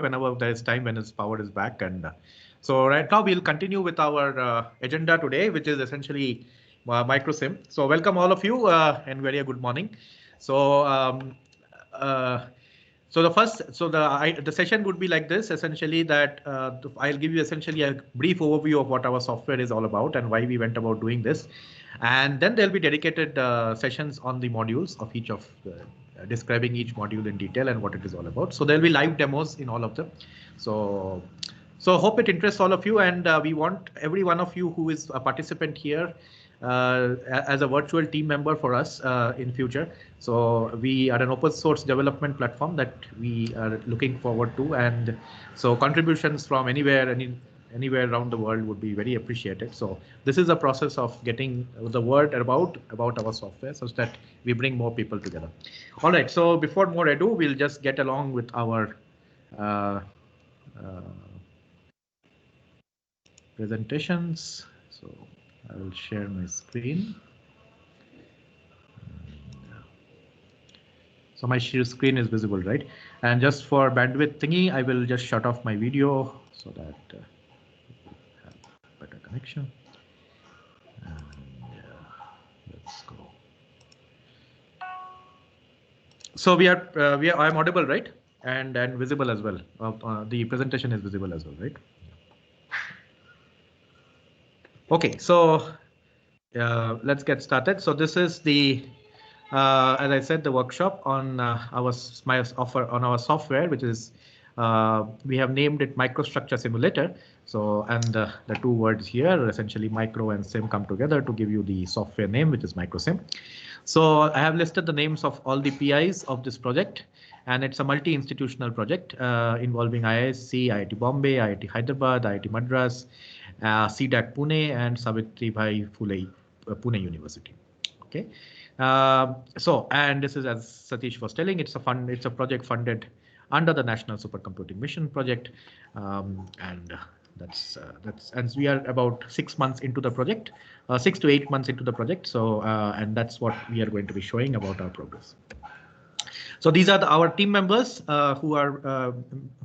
whenever there is time when its power is back. And so right now we'll continue with our agenda today, which is essentially MicroSim. So welcome all of you and very good morning. So the session would be like this, essentially that I'll give you essentially a brief overview of what our software is all about and why we went about doing this. And then there'll be dedicated sessions on the modules of each of describing each module in detail and what it is all about. So there'll be live demos in all of them. So hope it interests all of you, and we want every one of you who is a participant here as a virtual team member for us in future. So we are an open source development platform that we are looking forward to, and so contributions from anywhere around the world would be very appreciated. So this is a process of getting the word about our software so that we bring more people together. All right, so before more ado, we'll just get along with our presentations. So I will share my screen. So my screen is visible, right? And just for bandwidth thingy, I will just shut off my video so that have better connection. And let's go. So I'm audible, right? And visible as well. The presentation is visible as well, right? Okay, so let's get started. So this is the as I said, the workshop on our software, which is we have named it Microstructure Simulator. So and the two words here, essentially micro and sim, come together to give you the software name, which is MicroSim. So I have listed the names of all the PIs of this project, and it's a multi-institutional project involving IISc, IIT Bombay, IIT Hyderabad, IIT Madras, CDAC Pune, and Savitribai Phule Pune University. Okay. And this is, as Satish was telling, it's a project funded under the National Supercomputing Mission project, and we are about 6 months into the project, 6 to 8 months into the project. So and that's what we are going to be showing about our progress. So these are our team members who are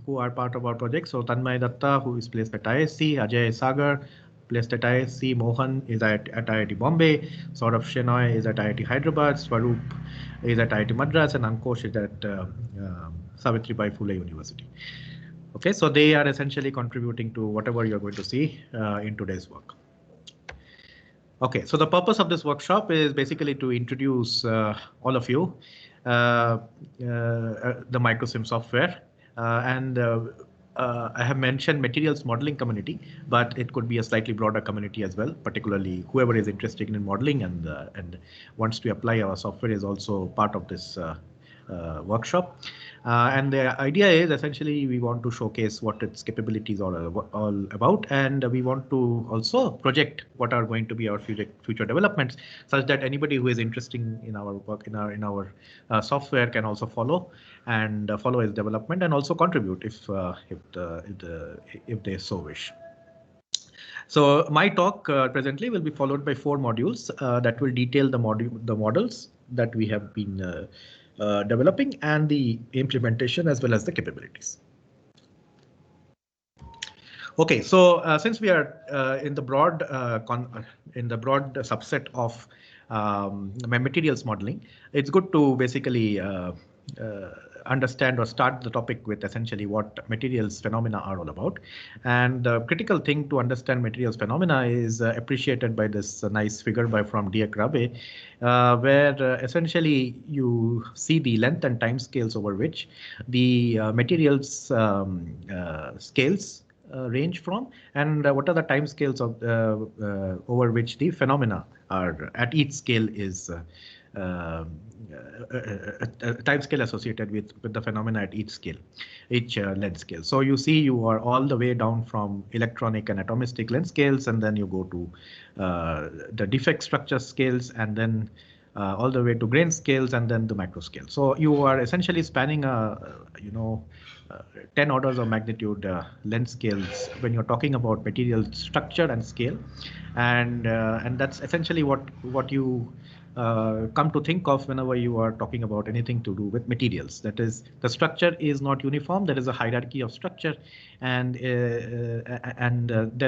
part of our project. So Tanmay Datta, who is placed at IISc, Ajay Sagar, placed at IISc, Mohan is at IIT Bombay, Saurav Shenoy is at IIT Hyderabad, Swaroop is at IIT Madras, and Ankosh is at Savitribai Phule University. Okay, so they are essentially contributing to whatever you're going to see in today's work. Okay, so the purpose of this workshop is basically to introduce all of you the MicroSim software, and I have mentioned materials modeling community, but it could be a slightly broader community as well. Particularly, whoever is interested in modeling and wants to apply our software is also part of this workshop. And the idea is essentially we want to showcase what its capabilities are all about, and we want to also project what are going to be our future developments, such that anybody who is interested in our work in our software can also follow its development and also contribute if they so wish. So my talk presently will be followed by 4 modules that will detail the models that we have been developing and the implementation as well as the capabilities. Okay, so since we are in the broad subset of materials modeling, it's good to basically understand or start the topic with essentially what materials phenomena are all about. And the critical thing to understand materials phenomena is appreciated by this nice figure from Dirk Rabe, where essentially you see the length and time scales over which the materials scales range from, and what are the time scales of over which the phenomena are at each scale is time scale associated with the phenomena at each scale, each length scale. So you see you are all the way down from electronic and atomistic length scales, and then you go to the defect structure scales, and then all the way to grain scales, and then the macro scale. So you are essentially spanning 10 orders of magnitude length scales when you're talking about material structure and scale, and that's essentially what you come to think of whenever you are talking about anything to do with materials. That is, the structure is not uniform. There is a hierarchy of structure, and there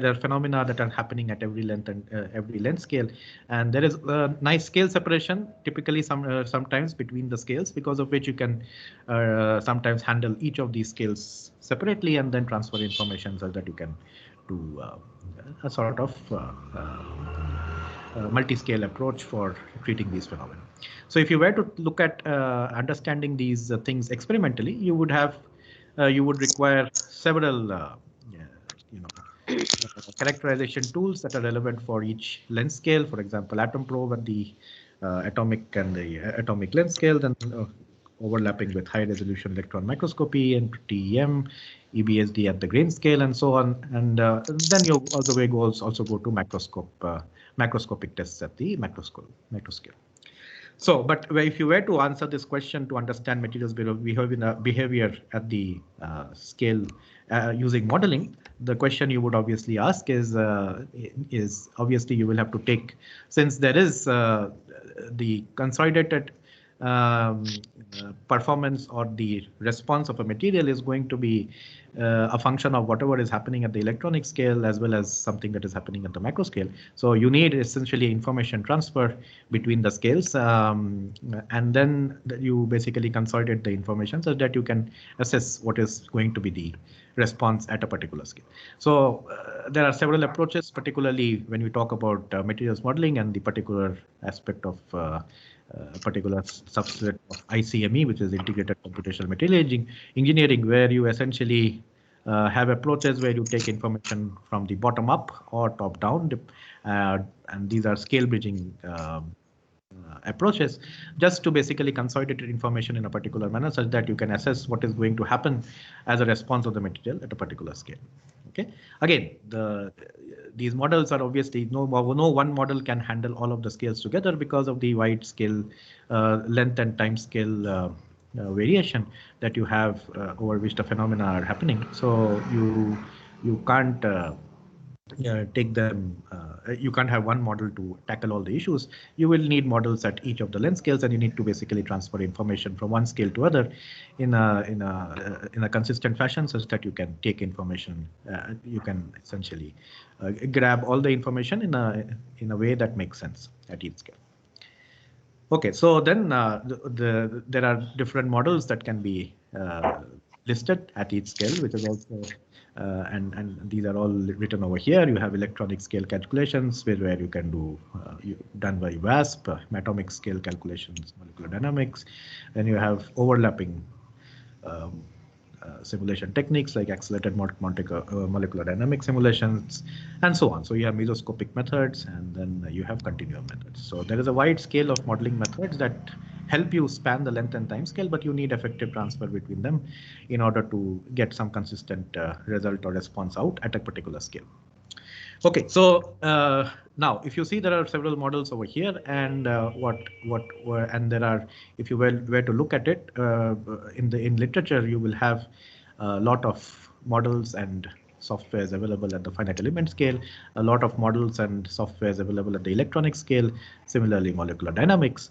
are phenomena that are happening at every length and every length scale. And there is a nice scale separation, typically sometimes between the scales, because of which you can sometimes handle each of these scales separately and then transfer information so that you can do a sort of multi-scale approach for treating these phenomena. So if you were to look at understanding these things experimentally, you would require several characterization tools that are relevant for each length scale. For example, atom probe at the atomic and the atomic length scale, then overlapping with high resolution electron microscopy and TEM, EBSD at the grain scale, and so on. And then you also go to macroscopic tests at the macroscale. So, but if you were to answer this question to understand materials behavior at the scale using modeling, the question you would obviously ask is obviously you will have to take, since there is the consolidated performance or the response of a material is going to be a function of whatever is happening at the electronic scale as well as something that is happening at the macro scale. So you need essentially information transfer between the scales, and then you basically consolidate the information so that you can assess what is going to be the response at a particular scale. So there are several approaches, particularly when we talk about materials modeling and the particular aspect of particular subset of ICME, which is integrated computational material engineering, where you essentially have approaches where you take information from the bottom up or top down, and these are scale bridging approaches, just to basically consolidate information in a particular manner such that you can assess what is going to happen as a response of the material at a particular scale. Okay, again, these models are obviously no one model can handle all of the scales together because of the wide scale length and time scale variation that you have over which the phenomena are happening. So you can't take them. You can't have one model to tackle all the issues. You will need models at each of the length scales, and you need to basically transfer information from one scale to other in a consistent fashion, such that you can take information. You can essentially grab all the information in a way that makes sense at each scale. Okay, so then there are different models that can be listed at each scale, which is also and these are all written over here. You have electronic scale calculations where you can do done by WASP, atomic scale calculations, molecular dynamics. Then you have overlapping simulation techniques like accelerated molecular dynamic simulations, and so on. So you have mesoscopic methods, and then you have continuum methods. So there is a wide scale of modeling methods that help you span the length and time scale, but you need effective transfer between them in order to get some consistent result or response out at a particular scale. Okay, so now if you see, there are several models over here, and and there are, if you were to look at it in literature, you will have a lot of models and softwares available at the finite element scale, a lot of models and softwares available at the electronic scale, similarly molecular dynamics.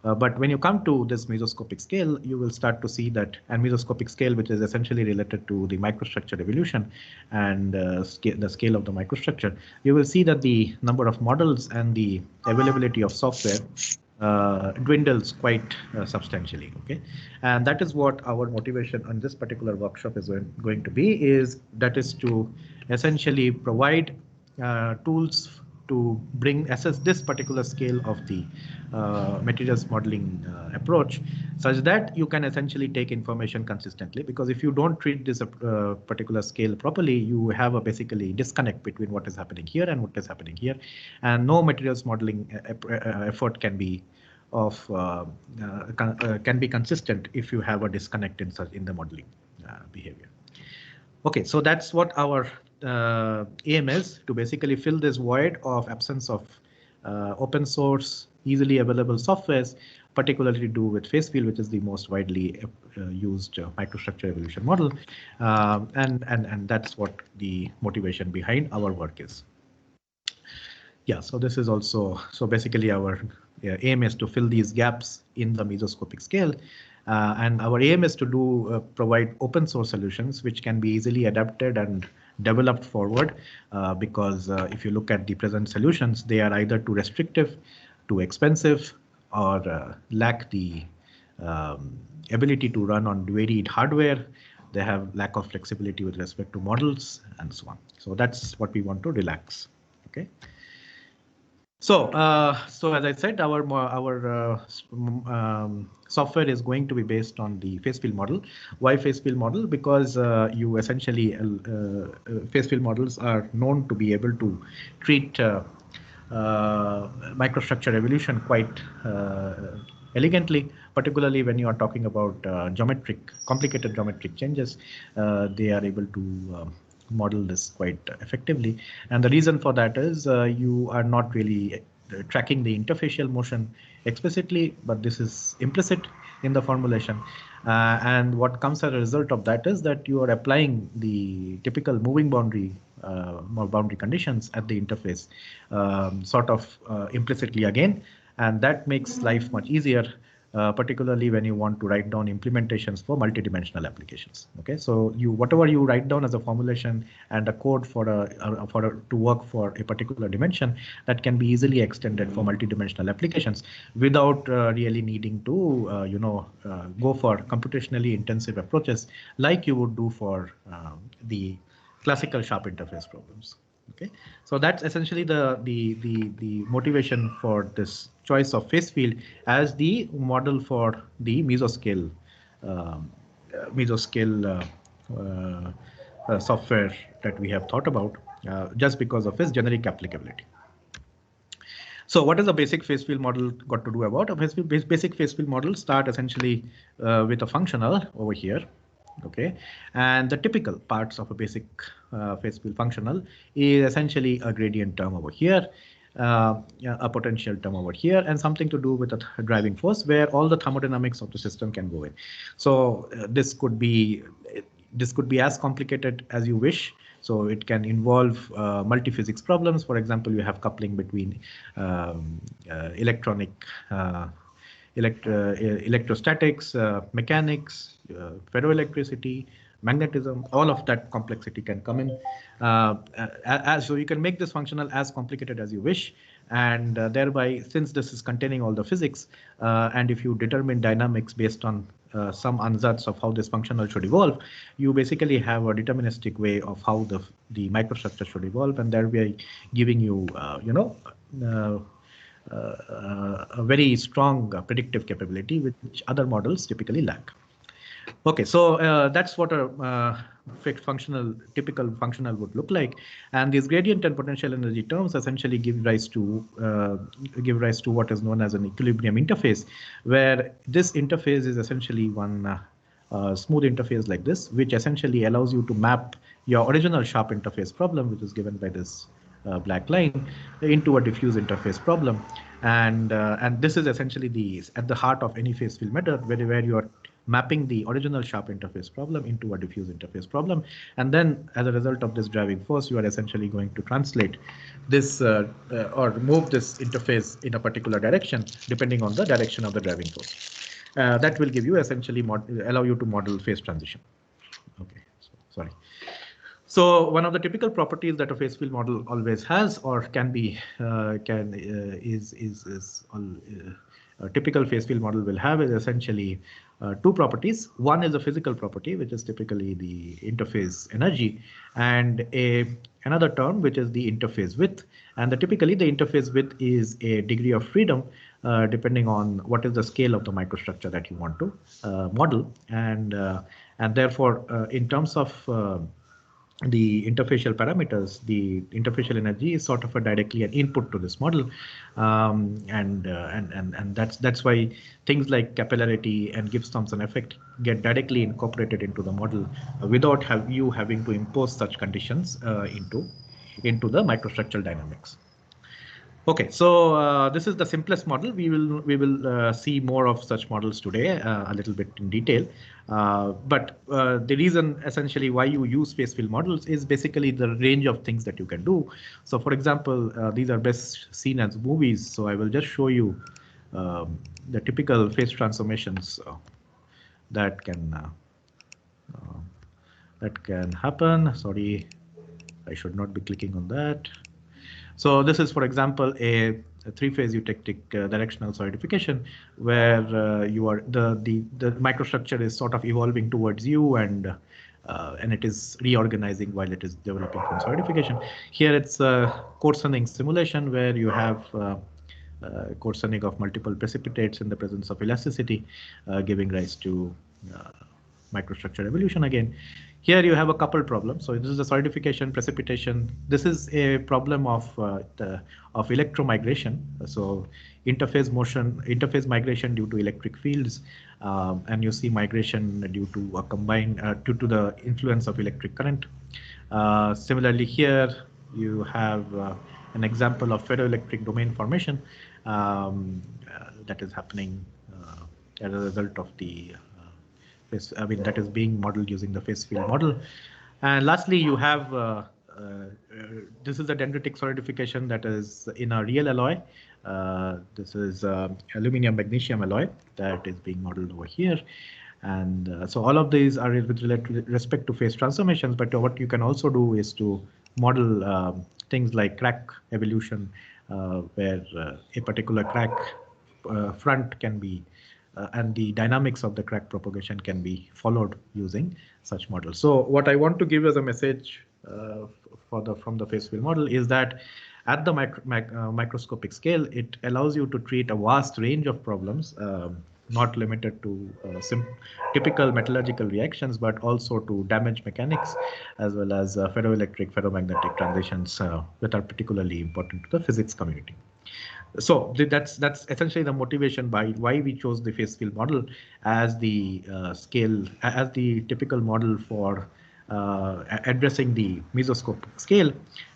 But when you come to this mesoscopic scale, you will start to see that, and mesoscopic scale, which is essentially related to the microstructure evolution and the scale of the microstructure, you will see that the number of models and the availability of software dwindles quite substantially. Okay, and that is what our motivation on this particular workshop is going to be, is to essentially provide tools to assess this particular scale of the materials modeling approach, such that you can essentially take information consistently. Because if you don't treat this particular scale properly, you have a basically disconnect between what is happening here and what is happening here, and no materials modeling effort can be consistent if you have a disconnect in the modeling behavior. Okay, so that's what our aim is, to basically fill this void of absence of open source, easily available softwares, particularly to do with phase field, which is the most widely used microstructure evolution model, and that's what the motivation behind our work is. Yeah, so this is also, so basically our aim is to fill these gaps in the mesoscopic scale. And our aim is to provide open source solutions which can be easily adapted and developed forward, because if you look at the present solutions, they are either too restrictive, too expensive, or lack the ability to run on varied hardware. They have lack of flexibility with respect to models and so on. So that's what we want to relax. Okay. So, so as I said, our software is going to be based on the phase field model. Why phase field model? Because you essentially phase field models are known to be able to treat microstructure evolution quite elegantly, particularly when you are talking about complicated geometric changes. They are able to model this quite effectively. And the reason for that is you are not really tracking the interfacial motion explicitly, but this is implicit in the formulation. And what comes as a result of that is that you are applying the typical moving boundary conditions at the interface, sort of implicitly again, and that makes life much easier. Particularly when you want to write down implementations for multidimensional applications. Okay, so whatever you write down as a formulation and a code to work for a particular dimension, that can be easily extended for multidimensional applications without really needing to go for computationally intensive approaches like you would do for the classical sharp interface problems. Okay, so that's essentially the motivation for this choice of phase field as the model for the mesoscale software that we have thought about, just because of its generic applicability. So what is a basic phase field model got to do about? A basic phase field model start essentially with a functional over here. Okay, and the typical parts of a basic phase field functional is essentially a gradient term over here, a potential term over here, and something to do with a driving force where all the thermodynamics of the system can go in. So this could be as complicated as you wish. So it can involve multi-physics problems. For example, you have coupling between electrostatics, mechanics, ferroelectricity, magnetism, all of that complexity can come in. So you can make this functional as complicated as you wish, and thereby, since this is containing all the physics, and if you determine dynamics based on some ansatz of how this functional should evolve, you basically have a deterministic way of how the microstructure should evolve, and thereby giving you, a very strong predictive capability, which other models typically lack. Okay, so that's what a typical functional would look like, and these gradient and potential energy terms essentially give rise to what is known as an equilibrium interface, where this interface is essentially one smooth interface like this, which essentially allows you to map your original sharp interface problem, which is given by this black line, into a diffuse interface problem, and this is essentially at the heart of any phase field method, where you are mapping the original sharp interface problem into a diffuse interface problem, and then as a result of this driving force, you are essentially going to translate this or move this interface in a particular direction depending on the direction of the driving force. That will give you essentially allow you to model phase transition. Okay, sorry. So one of the typical properties that a phase field model always has, or can be, a typical phase field model will have, is essentially two properties. One is a physical property, which is typically the interface energy, and another term, which is the interface width. And typically the interface width is a degree of freedom, depending on what is the scale of the microstructure that you want to model, and therefore, in terms of the interfacial parameters, the interfacial energy is sort of directly an input to this model, and that's why things like capillarity and Gibbs-Thompson effect get directly incorporated into the model without you having to impose such conditions into the microstructural dynamics. Okay, so this is the simplest model. We will see more of such models today, a little bit in detail. But the reason essentially why you use phase field models is basically the range of things that you can do. So, for example, these are best seen as movies. So I will just show you the typical phase transformations that can happen. Sorry, I should not be clicking on that. So this is, for example, a three-phase eutectic directional solidification, where you are the microstructure is sort of evolving towards you, and it is reorganizing while it is developing from solidification. Here it's a coarsening simulation where you have coarsening of multiple precipitates in the presence of elasticity, giving rise to microstructure evolution again. Here you have a couple problems. So this is the solidification, precipitation. This is a problem of electromigration. So interface migration due to electric fields, and you see migration due to a due to the influence of electric current. Similarly, here you have an example of ferroelectric domain formation that is happening as a result of the that is being modeled using the phase field model. And lastly, you have this is a dendritic solidification that is in a real alloy. This is aluminum magnesium alloy that is being modeled over here. And so all of these are with respect to phase transformations, but what you can also do is to model things like crack evolution, where a particular crack front can be and the dynamics of the crack propagation can be followed using such models. So what I want to give as a message from the phase field model is that at the microscopic scale, it allows you to treat a vast range of problems, not limited to typical metallurgical reactions, but also to damage mechanics, as well as ferroelectric, ferromagnetic transitions that are particularly important to the physics community. So that's essentially the motivation by why we chose the phase field model as the typical model for addressing the mesoscopic scale,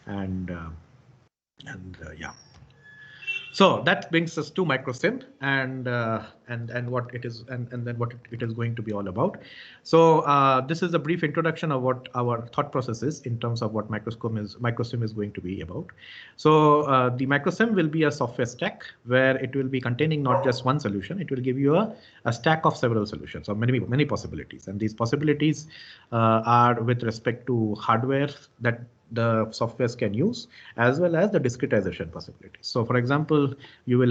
and yeah. So that brings us to MicroSim and what it is and then what it is going to be all about. So this is a brief introduction of what our thought process is in terms of what MicroSim is going to be about. So the MicroSim will be a software stack where it will be containing not just one solution. It will give you a stack of several solutions or many possibilities, and these possibilities are with respect to hardware that the softwares can use, as well as the discretization possibilities. So for example, you will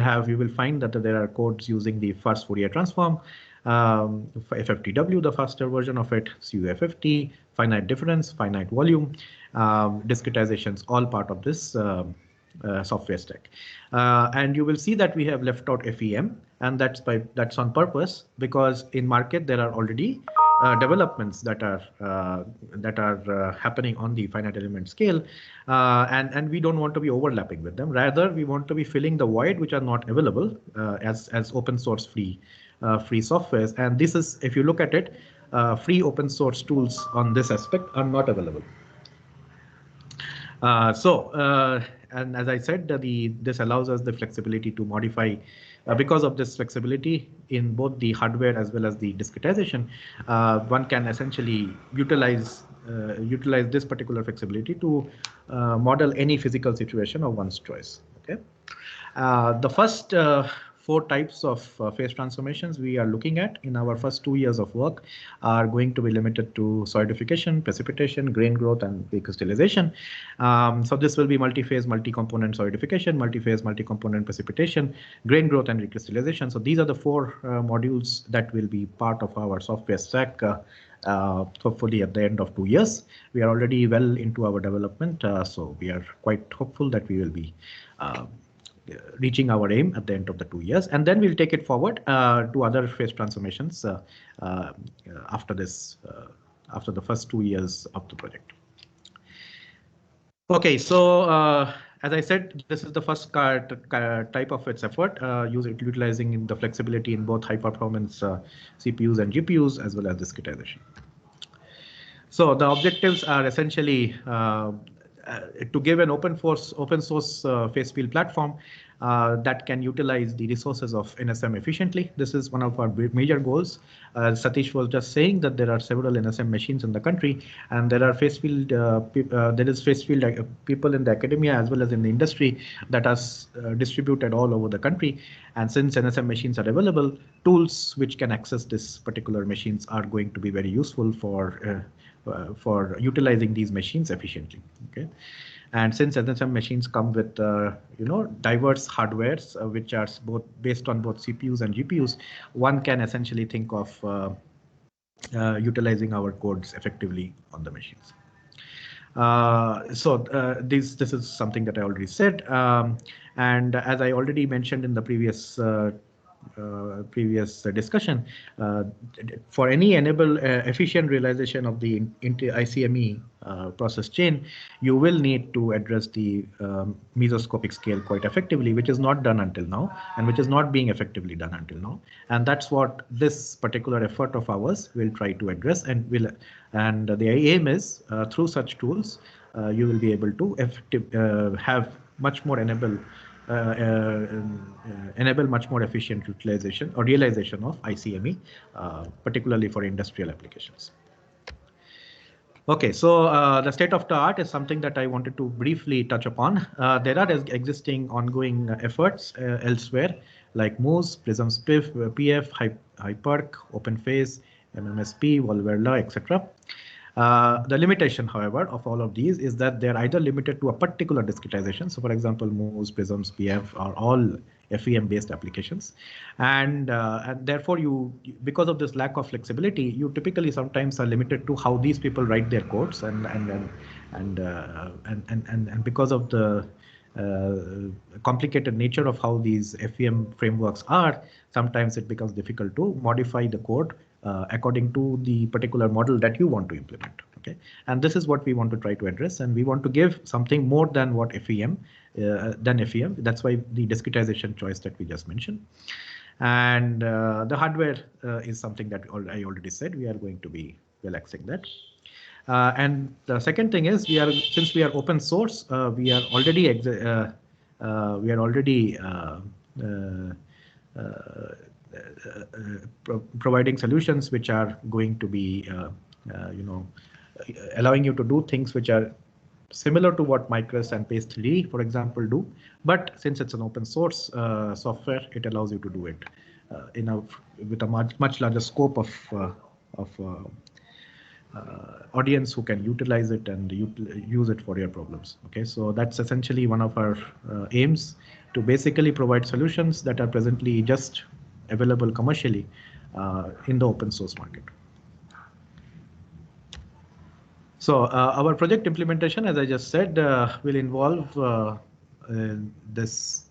find that there are codes using the first Fourier transform, FFTW, the faster version of it, CUFFT, finite difference, finite volume, discretizations, all part of this software stack. And you will see that we have left out FEM, and that's on purpose, because in market there are already developments that are happening on the finite element scale, and we don't want to be overlapping with them. Rather, we want to be filling the void which are not available as open source free softwares. And this is, if you look at it, free open source tools on this aspect are not available. And as I said, this allows us the flexibility to modify. Because of this flexibility in both the hardware as well as the discretization, one can essentially utilize this particular flexibility to model any physical situation of one's choice. Okay, the first 4 types of phase transformations we are looking at in our first 2 years of work are going to be limited to solidification, precipitation, grain growth, and recrystallization. So this will be multi-phase, multi-component solidification, multi-phase, multi-component precipitation, grain growth, and recrystallization. So these are the 4 modules that will be part of our software stack. Hopefully at the end of 2 years. We are already well into our development, so we are quite hopeful that we will be reaching our aim at the end of the 2 years, and then we'll take it forward to other phase transformations after this, after the first 2 years of the project. Okay, so as I said, this is the first type of its effort, utilizing the flexibility in both high performance CPUs and GPUs, as well as discretization. So the objectives are essentially to give an open source phase field platform that can utilize the resources of NSM efficiently. This is one of our major goals. Satish was just saying that there are several NSM machines in the country, and there are face field people in the academia as well as in the industry that are distributed all over the country. And since NSM machines are available, tools which can access this particular machines are going to be very useful for utilizing these machines efficiently. Okay. And since NSM machines come with diverse hardwares which are both based on both CPUs and GPUs, one can essentially think of utilizing our codes effectively on the machines. This is something that I already said, and as I already mentioned in the previous discussion, for any efficient realization of the ICME process chain, you will need to address the mesoscopic scale quite effectively, which is not done until now, and which is not being effectively done until now. And that's what this particular effort of ours will try to address, and the aim is through such tools, you will be able to have much more enable much more efficient utilization or realization of ICME, particularly for industrial applications. Okay, so the state of the art is something that I wanted to briefly touch upon. There are existing ongoing efforts elsewhere like MOOS, Prism PF, HyPerc, OpenPhase, MMSP, Volverla, etc. The limitation, however, of all of these is that they're either limited to a particular discretization. So, for example, MOOS, Prisms, PF are all FEM-based applications, and therefore, because of this lack of flexibility, you typically sometimes are limited to how these people write their codes, and because of the complicated nature of how these FEM frameworks are, sometimes it becomes difficult to modify the code according to the particular model that you want to implement. Okay, and this is what we want to try to address, and we want to give something more than what FEM. That's why the discretization choice that we just mentioned. And the hardware is something that I already said we are going to be relaxing that. And the second thing is since we are open source, we are already providing solutions which are going to be allowing you to do things which are similar to what Micros and Paste3D, for example, do. But since it's an open source software, it allows you to do it with a much larger scope of audience who can utilize it and use it for your problems. Okay, so that's essentially one of our aims, to basically provide solutions that are presently just available commercially in the open source market. So our project implementation, as I just said, will involve this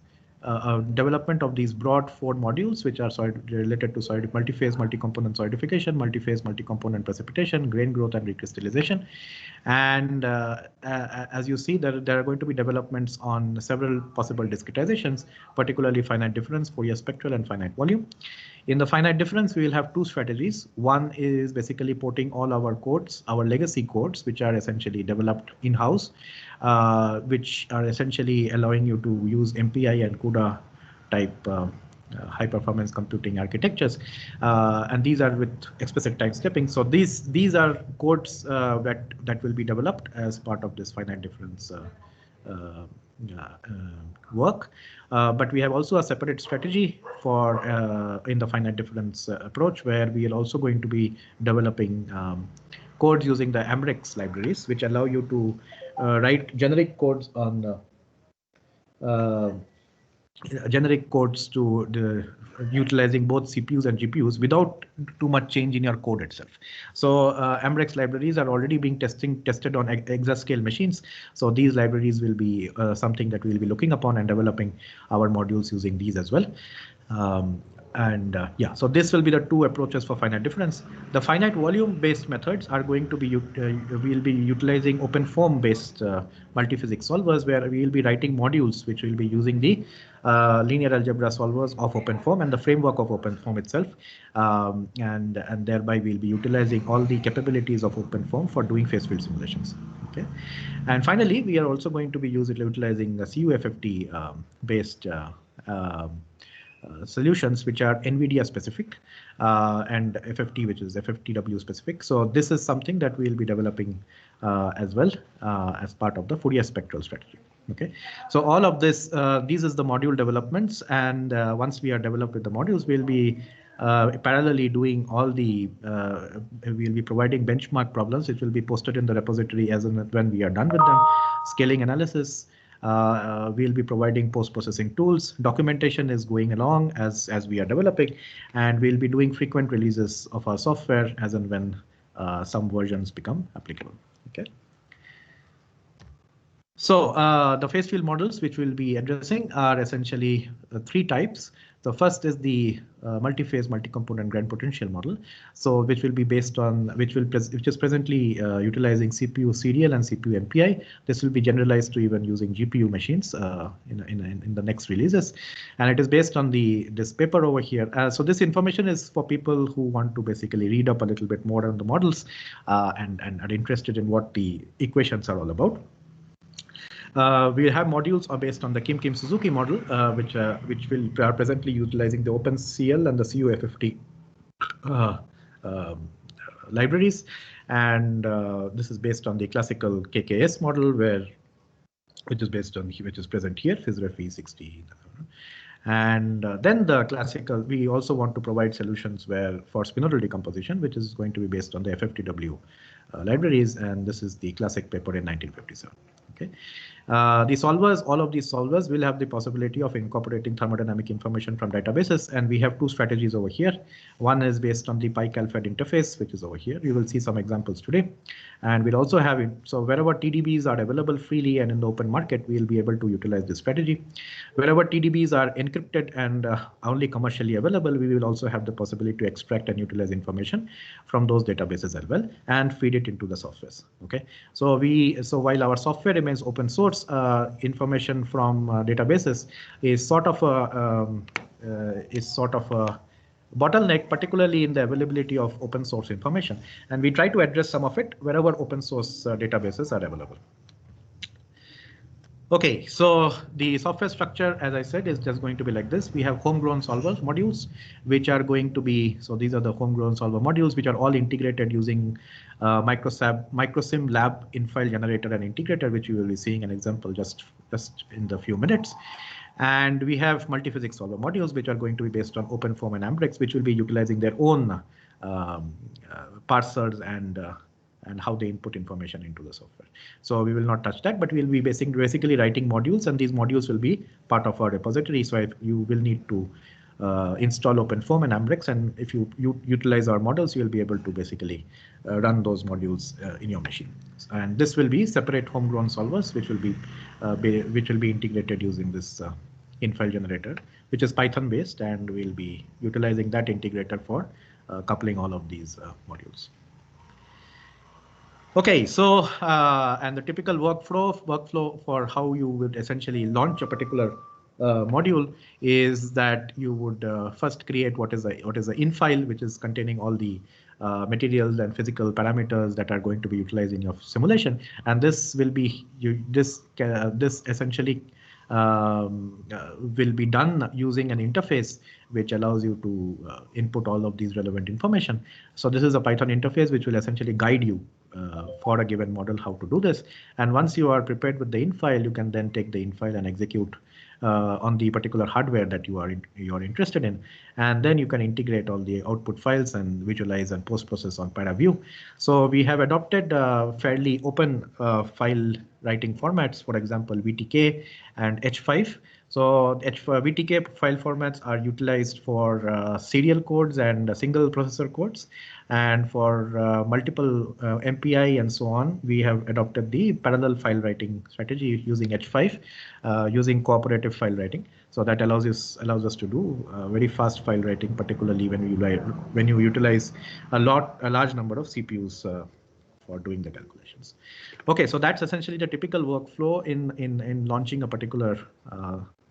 development of these broad 4 modules, which are related to multi-phase, multi-component solidification, multi-phase, multi-component precipitation, grain growth, and recrystallization. And as you see, there are going to be developments on several possible discretizations, particularly finite difference, Fourier spectral, and finite volume. In the finite difference, we will have 2 strategies. One is basically porting all our codes, our legacy codes, which are essentially developed in-house, which are essentially allowing you to use MPI and CUDA type high performance computing architectures, and these are with explicit time stepping. So these are codes that will be developed as part of this finite difference work, but we have also a separate strategy for in the finite difference approach, where we are also going to be developing codes using the Amrex libraries, which allow you to write generic codes on utilizing both CPUs and GPUs without too much change in your code itself. So Amrex libraries are already being tested on exascale machines. So these libraries will be something that we'll be looking upon and developing our modules using these as well. Yeah, so this will be the 2 approaches for finite difference. The finite volume based methods are going to be, we'll be utilizing OpenFOAM based multiphysics solvers, where we will be writing modules which will be using the linear algebra solvers of OpenFOAM and the framework of OpenFOAM itself. And thereby we'll be utilizing all the capabilities of OpenFOAM for doing phase field simulations. Okay, and finally, we are also going to be utilizing the CUFFT based solutions which are NVIDIA specific and FFT, which is FFTW specific. So this is something that we'll be developing as well as part of the Fourier spectral strategy. Okay, so all of this, these is the module developments, and once we are developed with the modules, we'll be parallelly doing all the, we'll be providing benchmark problems, which will be posted in the repository as and when we are done with them, scaling analysis. We'll be providing post-processing tools. Documentation is going along as we are developing, and we'll be doing frequent releases of our software as and when some versions become applicable. Okay. So the phase field models which we'll be addressing are essentially three types. The first is the multi-phase, multi-component grand potential model. So which will be based on, which is presently utilizing CPU serial and CPU MPI. This will be generalized to even using GPU machines in the next releases. And it is based on this paper over here. So this information is for people who want to basically read up a little bit more on the models and are interested in what the equations are all about. We have modules are based on the Kim Suzuki model, which are presently utilizing the OpenCL and the CUFFT libraries, and this is based on the classical KKS model, which is present here, FISREF E60. And then the classical, we also want to provide solutions for spinodal decomposition, which is going to be based on the FFTW libraries, and this is the classic paper in 1957. Okay. The solvers, all of these solvers will have the possibility of incorporating thermodynamic information from databases, and we have two strategies over here. One is based on the PyCalFed interface, which is over here. You will see some examples today, and we'll also have it. So wherever TDBs are available freely and in the open market, we'll be able to utilize this strategy. Wherever TDBs are encrypted and only commercially available, we will also have the possibility to extract and utilize information from those databases as well and feed it into the softwares. Okay, so while our software remains open source, information from databases is sort of a bottleneck, particularly in the availability of open source information, and we try to address some of it wherever open source databases are available. Okay, so the software structure, as I said, is just going to be like this. We have homegrown solver modules, which are going to be, so these are the homegrown solver modules, which are all integrated using MicroSim lab infile generator and integrator, which you will be seeing an example just in the few minutes. And we have multiphysics solver modules, which are going to be based on OpenFOAM and Ambrx, which will be utilizing their own parsers and how they input information into the software. So we will not touch that, but we'll be basically writing modules, and these modules will be part of our repository. So you will need to install OpenFOAM and Ambrx, and if you utilize our models, you'll be able to basically run those modules in your machine. And this will be separate homegrown solvers, which will be integrated using this infile generator, which is Python based, and we'll be utilizing that integrator for coupling all of these modules. Okay, so and the typical workflow for how you would essentially launch a particular module is that you would first create what is the infile, which is containing all the materials and physical parameters that are going to be utilized in your simulation, and this will be this essentially will be done using an interface which allows you to input all of these relevant information. So this is a Python interface which will essentially guide you for a given model how to do this. And once you are prepared with the infile, you can then take the infile and execute on the particular hardware that you are interested in, and then you can integrate all the output files and visualize and post-process on ParaView. So we have adopted fairly open file writing formats, for example, VTK and H5. So VTK file formats are utilized for serial codes and single processor codes, and for multiple MPI and so on, we have adopted the parallel file writing strategy using H5, using cooperative file writing. So that allows us to do very fast file writing, particularly when you utilize a large number of CPUs for doing the calculations. Okay, so that's essentially the typical workflow in launching a particular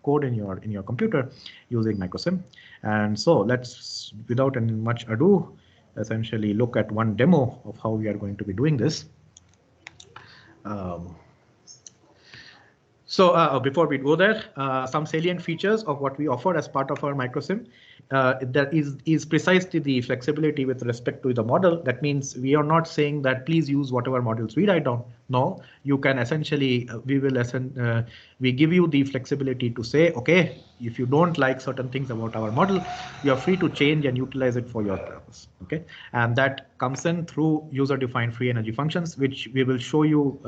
code in your computer using MicroSim. And so let's, without any much ado, essentially look at one demo of how we are going to be doing this. Um, So before we go there, some salient features of what we offer as part of our MicroSim. That is precisely the flexibility with respect to the model. That means we are not saying that please use whatever models we write down. No, you can essentially, we give you the flexibility to say, okay, if you don't like certain things about our model, you are free to change and utilize it for your purpose. Okay, and that comes in through user-defined free energy functions, which we will show you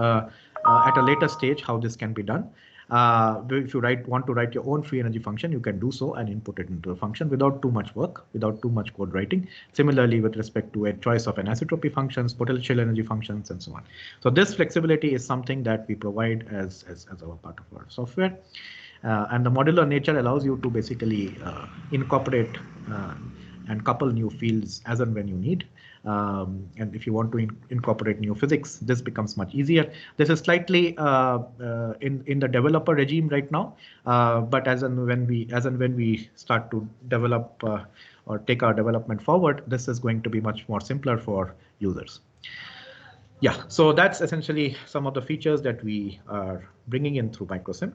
at a later stage how this can be done. If you want to write your own free energy function, you can do so and input it into a function without too much work, without too much code writing. Similarly, with respect to a choice of anisotropy functions, potential energy functions, and so on. So this flexibility is something that we provide as our part of our software. And the modular nature allows you to basically incorporate and couple new fields as and when you need. And if you want to incorporate new physics, this becomes much easier. This is slightly in the developer regime right now, but as and when we start to develop or take our development forward, this is going to be much more simpler for users. Yeah, so that's essentially some of the features that we are bringing in through MicroSim.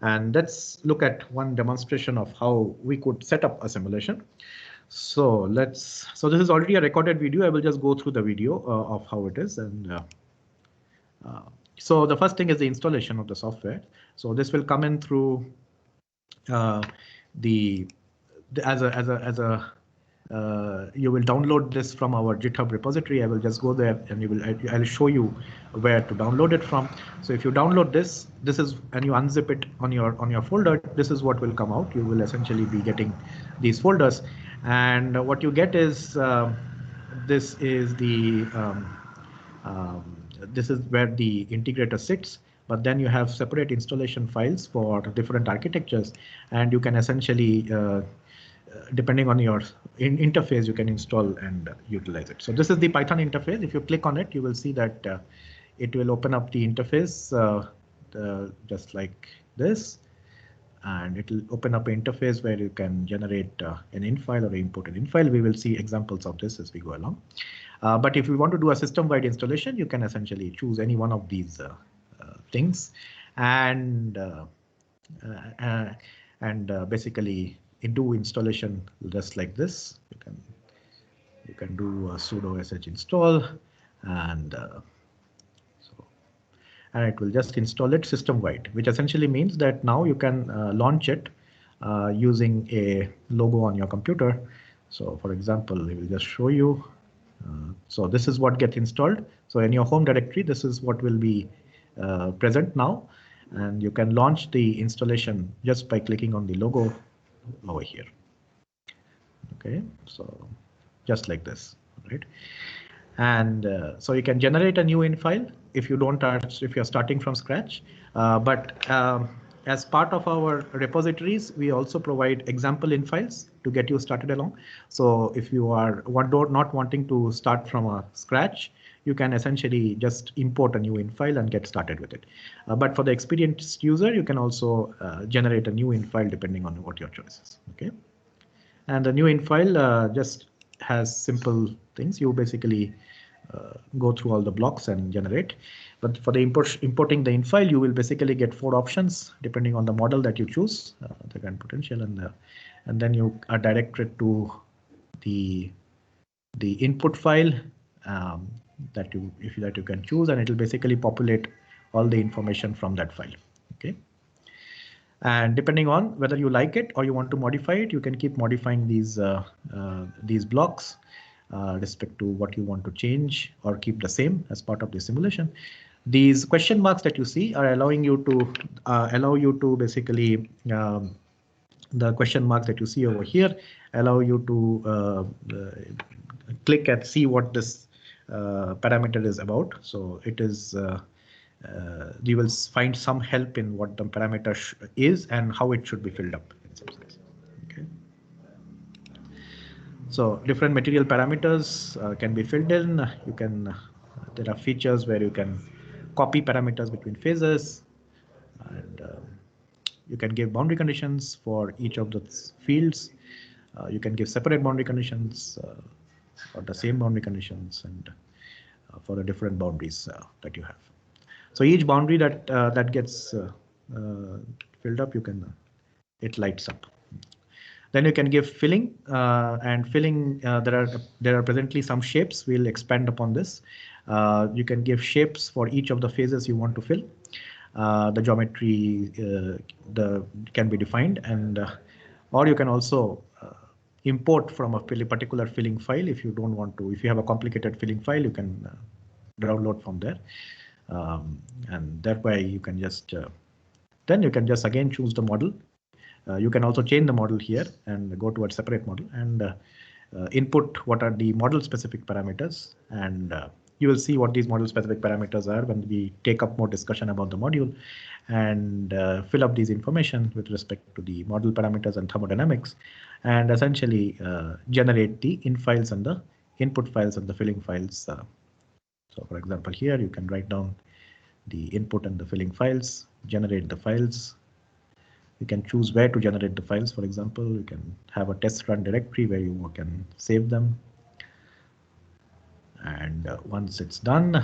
And let's look at one demonstration of how we could set up a simulation. So this is already a recorded video. I will just go through the video of how it is. And so the first thing is the installation of the software. So this will come in through you will download this from our GitHub repository. I will just go there and I'll show you where to download it from. So if you download this is, and you unzip it on your folder, this is what will come out. You will essentially be getting these folders, and what you get is this is where the integrator sits. But then you have separate installation files for different architectures, and you can essentially depending on your interface, you can install and utilize it. So this is the Python interface. If you click on it, you will see that it will open up the interface just like this, and it will open up an interface where you can generate an in file or import an in file. We will see examples of this as we go along. But if we want to do a system-wide installation, you can essentially choose any one of these things, and basically do installation just like this. You can do a sudo sh install, and and it will just install it system-wide, which essentially means that now you can launch it using a logo on your computer. So for example, we will just show you. So this is what gets installed. So in your home directory, this is what will be present now, and you can launch the installation just by clicking on the logo over here. Okay, so just like this, right? And so you can generate a new in file if you're starting from scratch. But as part of our repositories, we also provide example in files to get you started along. So if you are not wanting to start from scratch, you can essentially just import a new in file and get started with it. But for the experienced user, you can also generate a new in file depending on what your choice is. Okay, and the new in file just has simple things. You basically go through all the blocks and generate. But for the importing the in file, you will basically get 4 options depending on the model that you choose, the current potential, and then you are directed to the input file that you can choose, and it will basically populate all the information from that file. Okay. And depending on whether you like it or you want to modify it, you can keep modifying these blocks respect to what you want to change or keep the same as part of the simulation. These question marks that you see are allowing you to basically the question marks that you see over here allow you to click and see what this parameter is about. So it is you will find some help in what the parameter is and how it should be filled up in some sense. Okay. So different material parameters can be filled in. You can there are features where you can copy parameters between phases, and you can give boundary conditions for each of the fields. You can give separate boundary conditions or the same boundary conditions, and for the different boundaries that you have. So each boundary that gets filled up, it lights up. Then you can give filling, and filling, there are presently some shapes. We'll expand upon this. You can give shapes for each of the phases you want to fill. The geometry can be defined, and or you can also import from a particular filling file if you don't want to. If you have a complicated filling file, you can download from there, and that way you can just then you can just again choose the model. You can also change the model here and go to a separate model and input what are the model specific parameters, and you will see what these model specific parameters are when we take up more discussion about the module, and fill up these information with respect to the model parameters and thermodynamics, and essentially generate the in files and the input files and the filling files. So for example, here you can write down the input and the filling files, generate the files. You can choose where to generate the files. For example, you can have a test run directory where you can save them. And once it's done,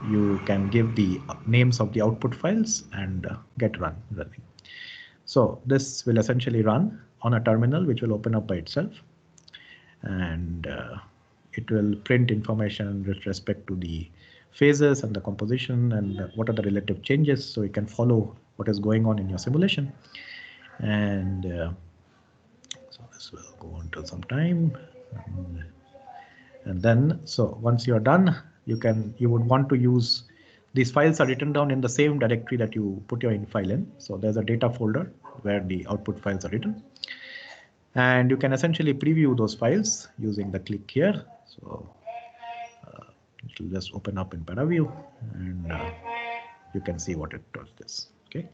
you can give the names of the output files and get running. So this will essentially run on a terminal, which will open up by itself. And it will print information with respect to the phases and the composition and what are the relative changes, so you can follow what is going on in your simulation. And so this will go on till some time, and then so once you're done, you would want to use these files are written down in the same directory that you put your in file in. So there's a data folder where the output files are written, and you can essentially preview those files using the click here. So it will just open up in ParaView, and you can see what it does this. Okay.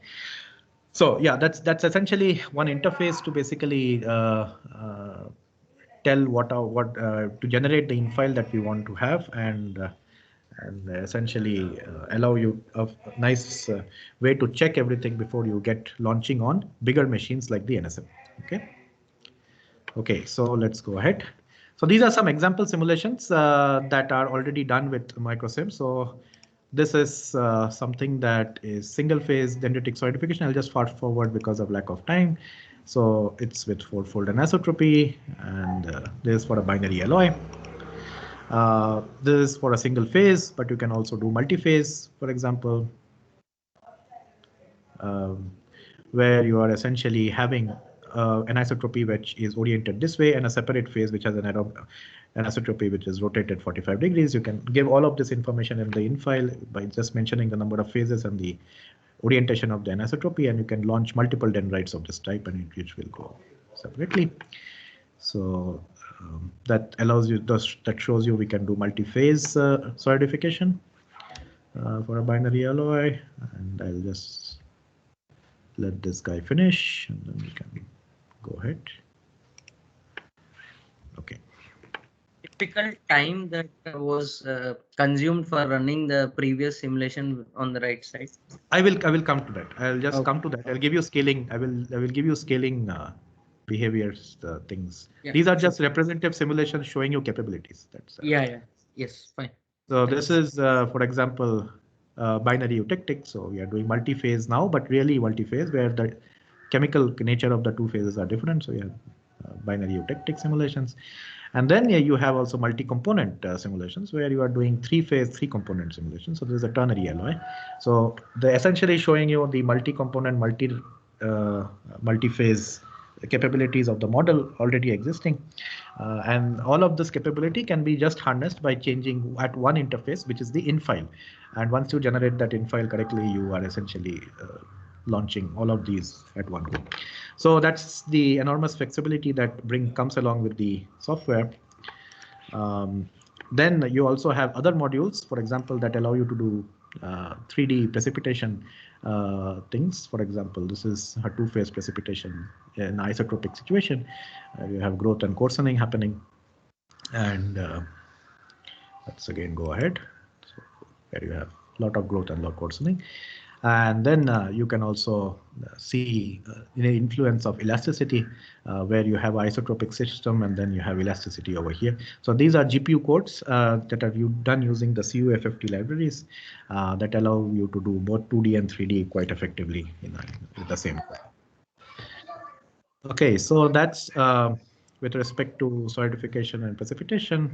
So yeah, that's essentially one interface to basically tell to generate the infile that we want to have, and essentially allow you a nice way to check everything before you get launching on bigger machines like the NSM. Okay. Okay, so let's go ahead. So these are some example simulations that are already done with MicroSim. So this is something that is single phase dendritic solidification. I'll just fast forward because of lack of time. So it's with four-fold anisotropy, and this is for a binary alloy. This is for a single phase, but you can also do multi-phase, for example, where you are essentially having anisotropy which is oriented this way and a separate phase which has an anisotropy which is rotated 45 degrees. You can give all of this information in the in file by just mentioning the number of phases and the orientation of the anisotropy, and you can launch multiple dendrites of this type, and which will go separately. So that allows you, that shows you we can do multi-phase solidification for a binary alloy, and I'll just let this guy finish, and then we can go ahead. Okay. Typical time that was consumed for running the previous simulation on the right side. I will come to that. I'll just come to that. I'll give you scaling. I will give you scaling behaviors things. Yeah. These are just representative simulations showing you capabilities. That's yes, fine. So this is for example binary eutectic. So we are doing multi-phase now, but really multi-phase where the chemical nature of the two phases are different. So you have binary eutectic simulations, and then you have also multi-component simulations where you are doing three-phase, three-component simulations. So this is a ternary alloy. So they're essentially showing you the multi-component, multi-phase capabilities of the model already existing, and all of this capability can be just harnessed by changing at one interface, which is the in file. And once you generate that in file correctly, you are essentially launching all of these at one go. So that's the enormous flexibility that comes along with the software. Then you also have other modules, for example, that allow you to do 3D precipitation things. For example, this is a two-phase precipitation in isotropic situation. You have growth and coarsening happening, and let's again go ahead. So where you have a lot of growth and lot of coarsening. And then you can also see the influence of elasticity, where you have isotropic system and then you have elasticity over here. So these are GPU codes that are done using the CUFFT libraries that allow you to do both 2D and 3D quite effectively with the same code. Okay, so that's with respect to solidification and precipitation.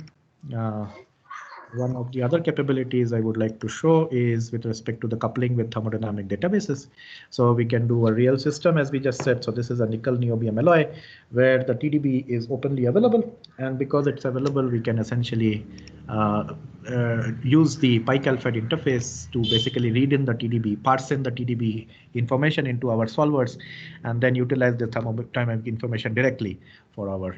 One of the other capabilities I would like to show is with respect to the coupling with thermodynamic databases. So we can do a real system, as we just said. So this is a nickel niobium alloy where the TDB is openly available. And because it's available, we can essentially use the PyCalFed interface to basically read in the TDB, parse in the TDB information into our solvers, and then utilize the thermodynamic information directly for our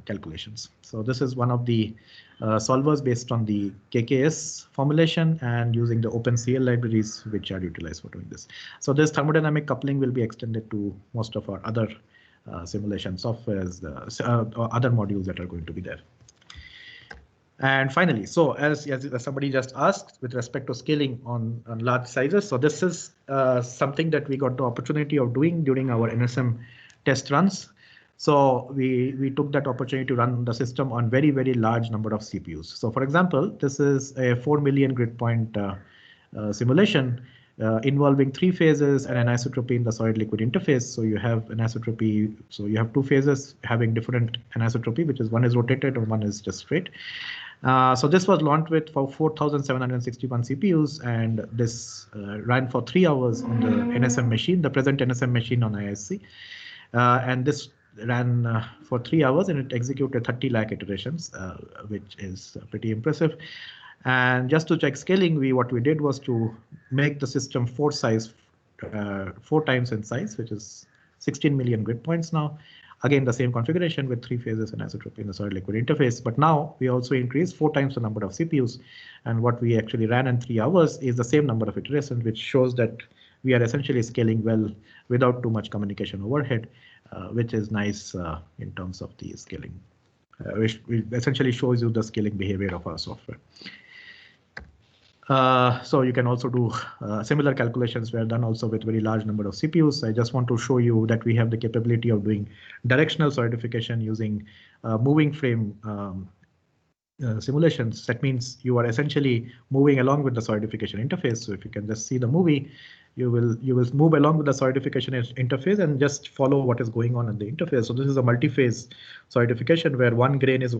calculations. So this is one of the solvers based on the KKS formulation and using the OpenCL libraries which are utilized for doing this. So this thermodynamic coupling will be extended to most of our other simulation softwares, or other modules that are going to be there. And finally, so as somebody just asked with respect to scaling on large sizes, so this is something that we got the opportunity of doing during our NSM test runs. So we took that opportunity to run the system on very, very large number of CPUs. So for example, this is a 4 million grid point simulation involving 3 phases and anisotropy in the solid liquid interface. So you have anisotropy, so you have 2 phases having different anisotropy, which is one is rotated and one is just straight. So this was launched with for 4,761 CPUs, and this ran for 3 hours on the NSM machine, the present NSM machine on IISc. And this ran for 3 hours and it executed 30 lakh iterations, which is pretty impressive. And just to check scaling, what we did was to make the system 4 times in size, which is 16 million grid points now. Again, the same configuration with 3 phases and anisotropy in the solid liquid interface. But now we also increased 4 times the number of CPUs. And what we actually ran in 3 hours is the same number of iterations, which shows that we are essentially scaling well without too much communication overhead, which is nice in terms of the scaling, which essentially shows you the scaling behavior of our software. So you can also do similar calculations were done also with very large number of CPUs. I just want to show you that we have the capability of doing directional solidification using moving frame simulations. That means you are essentially moving along with the solidification interface. So if you can just see the movie, you will move along with the solidification interface and just follow what is going on in the interface. So this is a multi-phase solidification where one grain is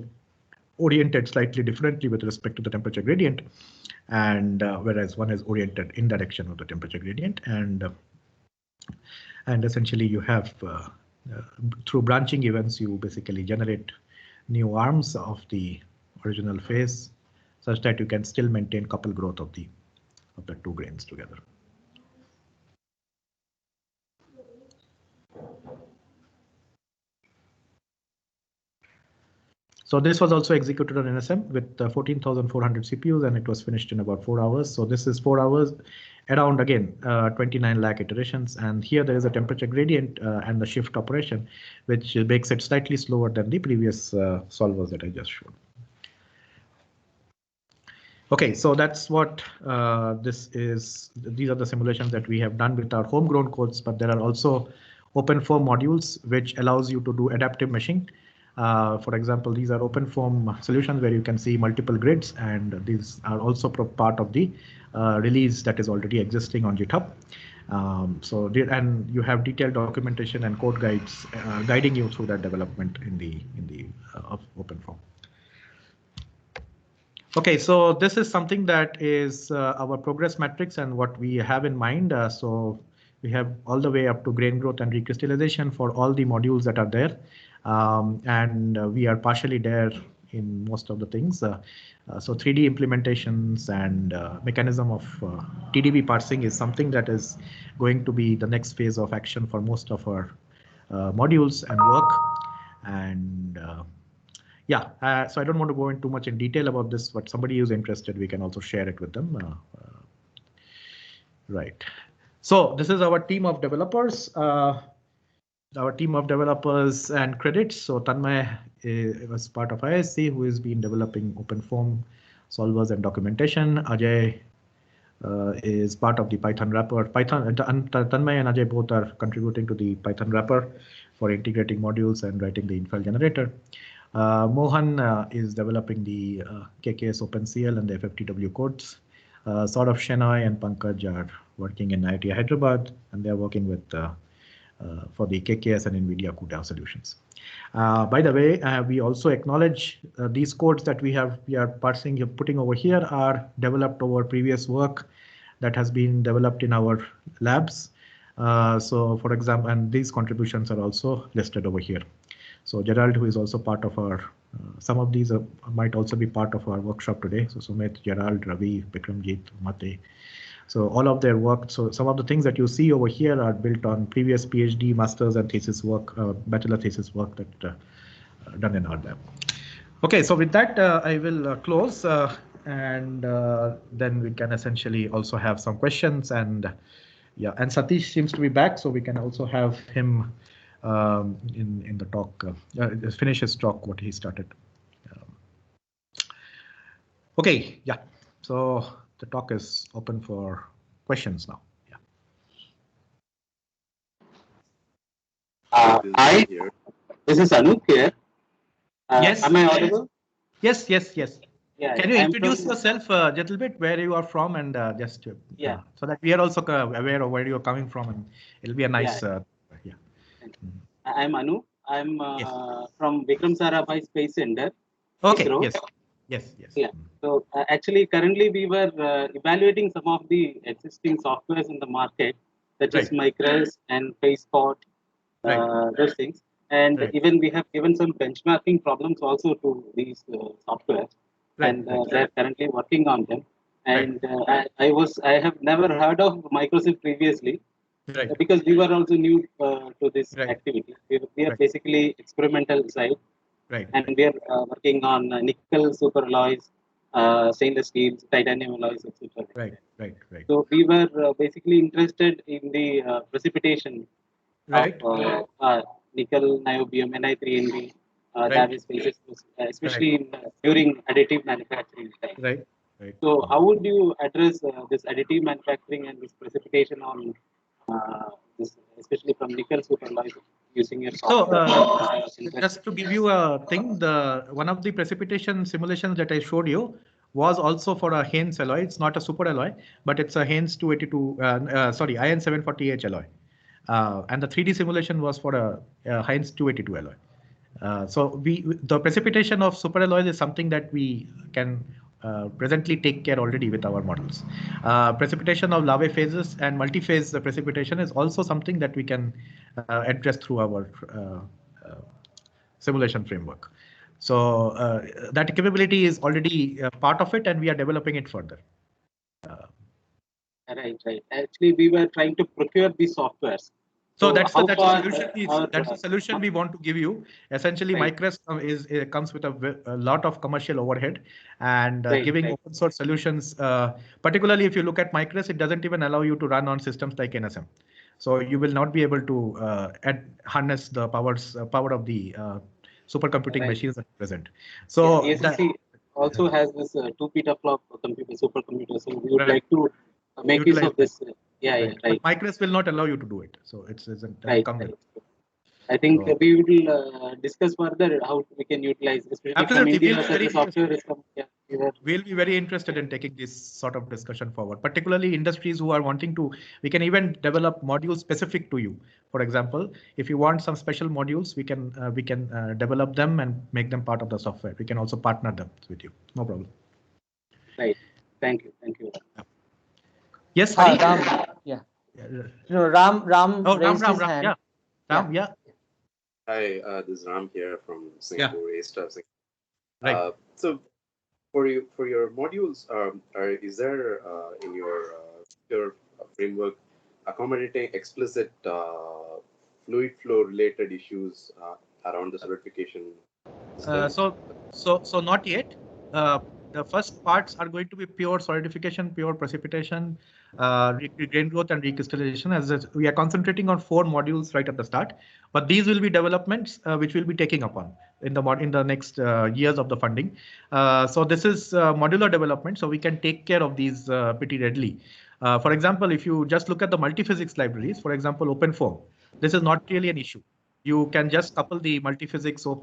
oriented slightly differently with respect to the temperature gradient, and whereas one is oriented in direction of the temperature gradient, and essentially you have through branching events you basically generate new arms of the original phase such that you can still maintain couple growth of the 2 grains together. So this was also executed on NSM with 14,400 CPUs, and it was finished in about 4 hours. So this is 4 hours around, again, 29 lakh iterations. And here there is a temperature gradient and the shift operation, which makes it slightly slower than the previous solvers that I just showed. Okay, so that's what this is. These are the simulations that we have done with our homegrown codes, but there are also OpenFOAM modules, which allows you to do adaptive meshing. For example, these are OpenFOAM solutions where you can see multiple grids, and these are also part of the release that is already existing on GitHub. And you have detailed documentation and code guides guiding you through that development in the of OpenFOAM. Okay, so this is something that is our progress metrics and what we have in mind. So we have all the way up to grain growth and recrystallization for all the modules that are there. And we are partially there in most of the things. So 3D implementations and mechanism of TDB parsing is something that is going to be the next phase of action for most of our modules and work. And yeah, so I don't want to go into too much in detail about this, but somebody who's interested, we can also share it with them. Right. So this is our team of developers. Our team of developers and credits. So Tanmay was part of IISc, who has been developing OpenFOAM solvers and documentation. Ajay is part of the Python wrapper. Tanmay and Ajay both are contributing to the Python wrapper for integrating modules and writing the infile generator. Mohan is developing the KKS OpenCL and the FFTW codes. Sort of Shenoy and Pankaj are working in IIT Hyderabad, and they are working with for the KKS and NVIDIA CUDA solutions. By the way, we also acknowledge these codes that we are parsing, putting over here are developed over previous work that has been developed in our labs. So for example, and these contributions are also listed over here. So Gerald, who is also part of our, some of these might also be part of our workshop today. So Sumit, Gerald, Ravi, Bikramjit, Mate. So all of their work, so some of the things that you see over here are built on previous PhD, master's and thesis work, bachelor thesis work that done in our lab. Okay, so with that, I will close and then we can essentially also have some questions and yeah, and Satish seems to be back, so we can also have him in the talk, finish his talk, what he started. Okay, yeah, so the talk is open for questions now. Yeah. Hi, this is Anup here. Yes. Am I audible? Yes, yes, yes. Yeah. Can you introduce yourself a little bit, where you are from, and just so that we are also aware of where you are coming from, and it'll be a nice. Yeah. I'm Anup. I'm from Vikram Sarabhai Space Center. Okay. ISRO. Yes. Yes. Yes. Yeah. So actually, currently we were evaluating some of the existing softwares in the market, such as Micros and FacePot, those things. And even we have given some benchmarking problems also to these softwares, and they're currently working on them. And I have never heard of MicroSim previously, because we were also new to this activity. We are basically experimental side, and we are working on nickel superalloys, stainless steel, titanium alloys, etc. Right. So we were basically interested in the precipitation of nickel, niobium, Ni3Nb, Davis phases, especially during additive manufacturing time. Right. So how would you address this additive manufacturing and this precipitation on this, especially from nickel superalloys using your software? So just to give you a thing, one of the precipitation simulations that I showed you was also for a Haynes alloy. It's not a super alloy, but it's a Haynes 282, IN 740H alloy. And the 3D simulation was for a Heinz 282 alloy. So the precipitation of superalloys is something that we can presently take care already with our models. Precipitation of Laue phases and multi-phase precipitation is also something that we can address through our simulation framework. So that capability is already part of it, and we are developing it further. Right. Actually, we were trying to procure these softwares. So that's the solution we want to give you. Essentially, MicroSim comes with a lot of commercial overhead, and giving open source solutions, particularly if you look at MicroSim, it doesn't even allow you to run on systems like NSM. So you will not be able to harness the power of the supercomputing machines at present. So IISc also has this 2 petaflop supercomputer. So we would like to make use of this. But MicroSim will not allow you to do it. So it doesn't come with. I think we will discuss further how we can utilize, especially absolutely. We'll be very interested in taking this sort of discussion forward, particularly industries who are wanting to. We can even develop modules specific to you. For example, if you want some special modules, we can develop them and make them part of the software. We can also partner them with you. No problem. Right. Thank you. Yes, Ram. Yeah. No, Ram raised his hand. Yeah. Ram, yeah. Hi, this is Ram here from Singapore, East of Singapore. Right. So, for your modules, is there in your framework accommodating explicit fluid flow related issues around the solidification? So not yet. the first parts are going to be pure solidification, pure precipitation, grain growth and recrystallization. As we are concentrating on 4 modules right at the start, but these will be developments which we'll be taking upon in the next years of the funding. So this is modular development, so we can take care of these pretty readily. For example, if you just look at the multiphysics libraries, for example, OpenFOAM, this is not really an issue. You can just couple the multiphysics of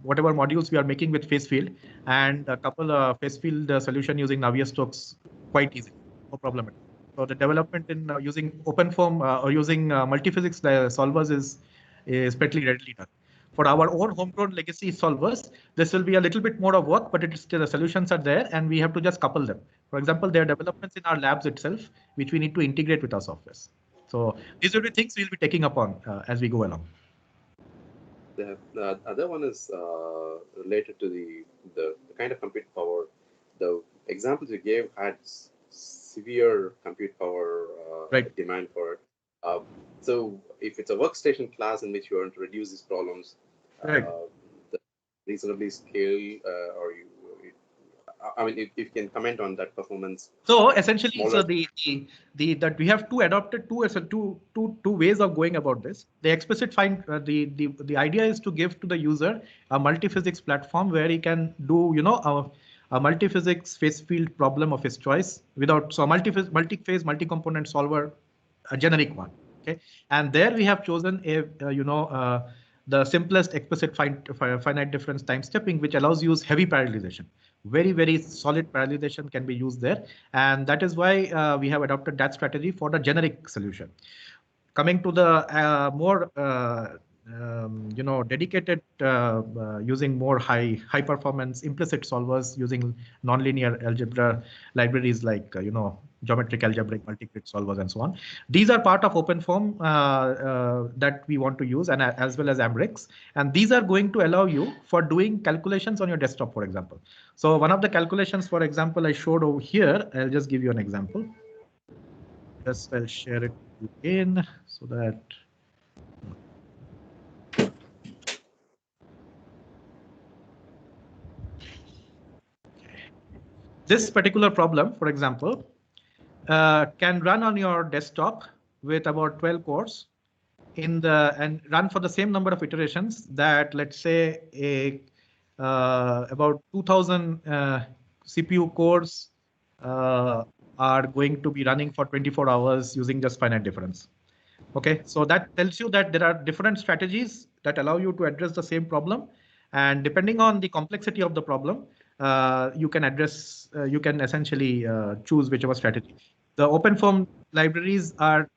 whatever modules we are making with phase field and couple a phase field solution using Navier-Stokes quite easy, no problem at all. So the development in using OpenFOAM or using multiphysics solvers is pretty readily done. For our own homegrown legacy solvers, this will be a little bit more of work, but it's still the solutions are there and we have to just couple them. For example, there are developments in our labs itself, which we need to integrate with our softwares. So these will be things we'll be taking upon as we go along. The other one is related to the kind of compute power. The examples you gave had severe compute power demand for it. So if it's a workstation class in which you want to reduce these problems, the reasonably scale, or I mean, if you can comment on that performance. So essentially, so that we have adopted two ways of going about this. The explicit find the idea is to give to the user a multiphysics platform where he can do a multiphysics phase field problem of his choice without multi-phase multi-component solver, a generic one. Okay, and there we have chosen the simplest explicit finite difference time stepping, which allows you heavy parallelization. Very, very solid parallelization can be used there. And that is why we have adopted that strategy for the generic solution. Coming to the more dedicated using more high performance implicit solvers using nonlinear algebra libraries like geometric algebraic multi-grid solvers and so on. These are part of OpenFOAM that we want to use, and as well as Ambrix. And these are going to allow you for doing calculations on your desktop, for example. So one of the calculations, for example, I showed over here. I'll just give you an example. Just I'll share it again so that. This particular problem, for example, can run on your desktop with about 12 cores and run for the same number of iterations that, let's say, about 2000 CPU cores are going to be running for 24 hours using just finite difference. Okay, so that tells you that there are different strategies that allow you to address the same problem, and depending on the complexity of the problem, you can essentially choose whichever strategy. The OpenFOAM libraries are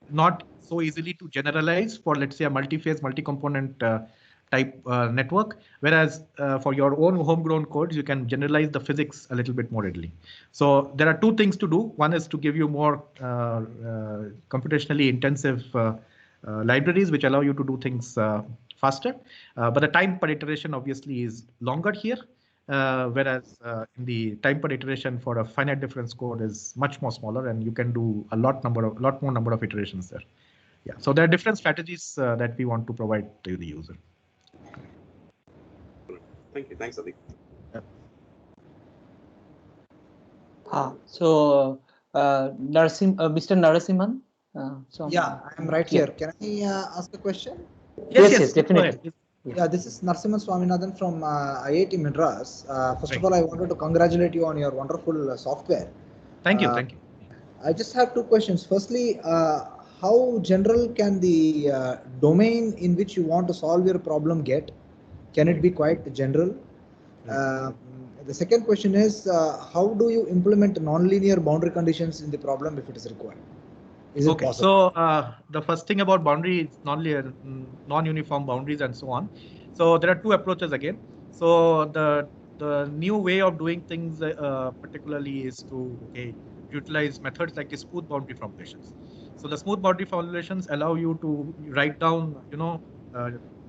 not so easily to generalize for, let's say, a multi-phase, multi-component type network, whereas for your own homegrown codes, you can generalize the physics a little bit more readily. So there are two things to do. One is to give you more computationally intensive libraries, which allow you to do things faster, but the time per iteration obviously is longer here. Whereas in the time per iteration for a finite difference code is much more smaller, and you can do a lot more number of iterations there. Yeah, so there are different strategies that we want to provide to the user. Thank you. Thanks, Abhik. So Mr. Narasimhan. Yeah, I'm right here. Can I ask a question? Yes, definitely. Yeah, this is Narasimhan Swaminathan from IIT Madras. First of all, I wanted to congratulate you on your wonderful software. Thank you. Thank you. I just have two questions. Firstly, how general can the domain in which you want to solve your problem get? Can it be quite general? The second question is, how do you implement nonlinear boundary conditions in the problem if it is required? Is it possible? So the first thing about boundary is non-uniform boundaries and so on. So there are two approaches again. So the new way of doing things particularly is to utilize methods like the smooth boundary formulations. So the smooth boundary formulations allow you to write down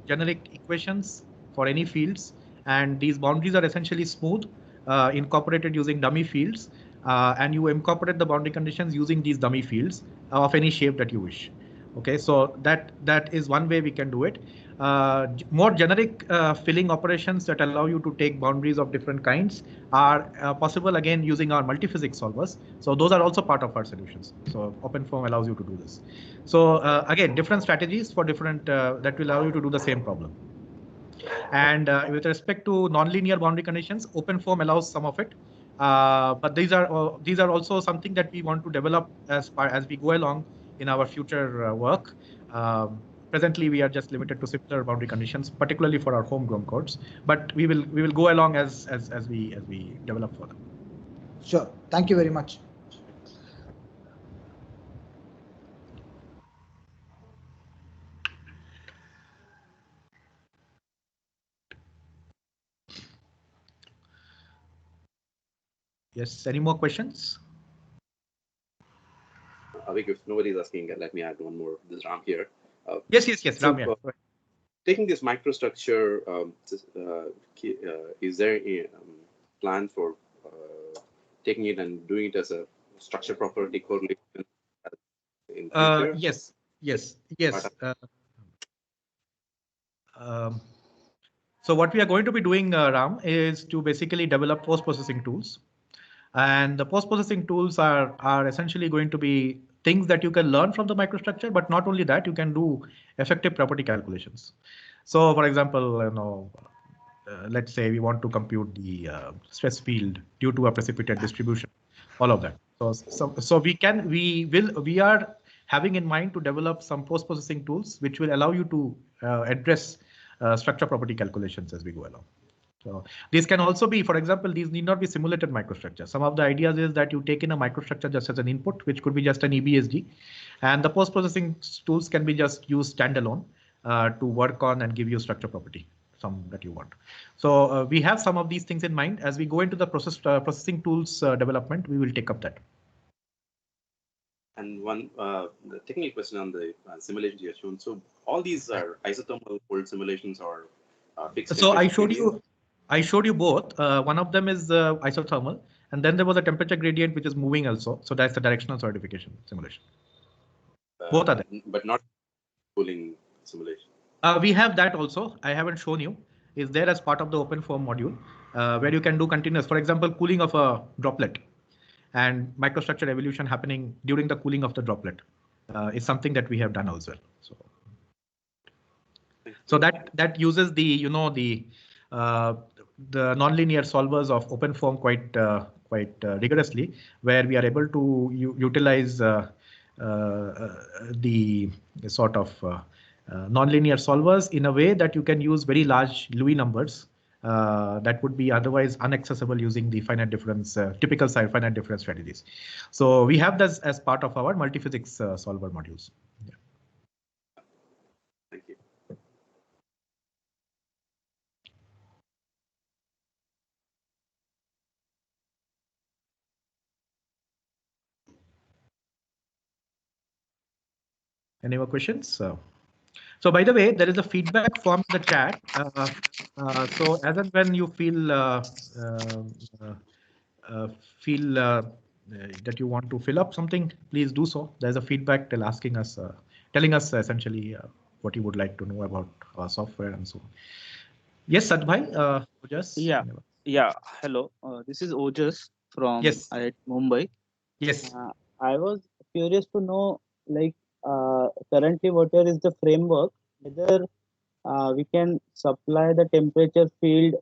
generic equations for any fields, and these boundaries are essentially smooth, incorporated using dummy fields, and you incorporate the boundary conditions using these dummy fields of any shape that you wish. Okay, so that is one way we can do it. more generic filling operations that allow you to take boundaries of different kinds are possible again using our multiphysics solvers. So those are also part of our solutions. So OpenFOAM allows you to do this. So again, different strategies for different that will allow you to do the same problem. And with respect to nonlinear boundary conditions, OpenFOAM allows some of it. But these are also something that we want to develop as we go along in our future work. Presently, we are just limited to simpler boundary conditions, particularly for our homegrown codes. But we will go along as we develop further. Sure. Thank you very much. Yes. Any more questions? Abhik, if nobody's asking, let me add one more. This is Ram here. Yes. So, Ram, yeah. Taking this microstructure, is there a plan for taking it and doing it as a structure property correlation in future? Yes. So what we are going to be doing, Ram, is to basically develop post-processing tools. And the post-processing tools are essentially going to be things that you can learn from the microstructure, but not only that, you can do effective property calculations. So for example, let's say we want to compute the stress field due to a precipitate distribution, all of that. So we are having in mind to develop some post-processing tools which will allow you to address structure property calculations as we go along. So these can also be, for example, these need not be simulated microstructure. Some of the ideas is that you take in a microstructure just as an input, which could be just an EBSD, and the post-processing tools can be just used standalone to work on and give you structure property, some that you want. So we have some of these things in mind. As we go into the processing tools development, we will take up that. And one technical question on the simulations you have shown. So all these are isothermal fold simulations or fixed. So I showed you both. One of them is isothermal, and then there was a temperature gradient which is moving also. So that's the directional solidification simulation. Both are there. But not cooling simulation. We have that also. I haven't shown you. Is there as part of the OpenFOAM module where you can do continuous, for example, cooling of a droplet and microstructure evolution happening during the cooling of the droplet is something that we have done as well. So that uses the the nonlinear solvers of OpenFOAM quite rigorously, where we are able to utilize the sort of nonlinear solvers in a way that you can use very large Louis numbers that would be otherwise inaccessible using the finite difference, typical finite difference strategies. So we have this as part of our multiphysics solver modules. Yeah. Thank you. Any more questions? So by the way, there is a feedback form in the chat. So as and when you feel that you want to fill up something, please do so. There's a feedback telling us essentially what you would like to know about our software and so on. Yes, Sadbhai, Ojas. Yeah. Hello, this is Ojas from IIT Mumbai. Yes. I was curious to know, like, currently whatever is the framework, whether we can supply the temperature field,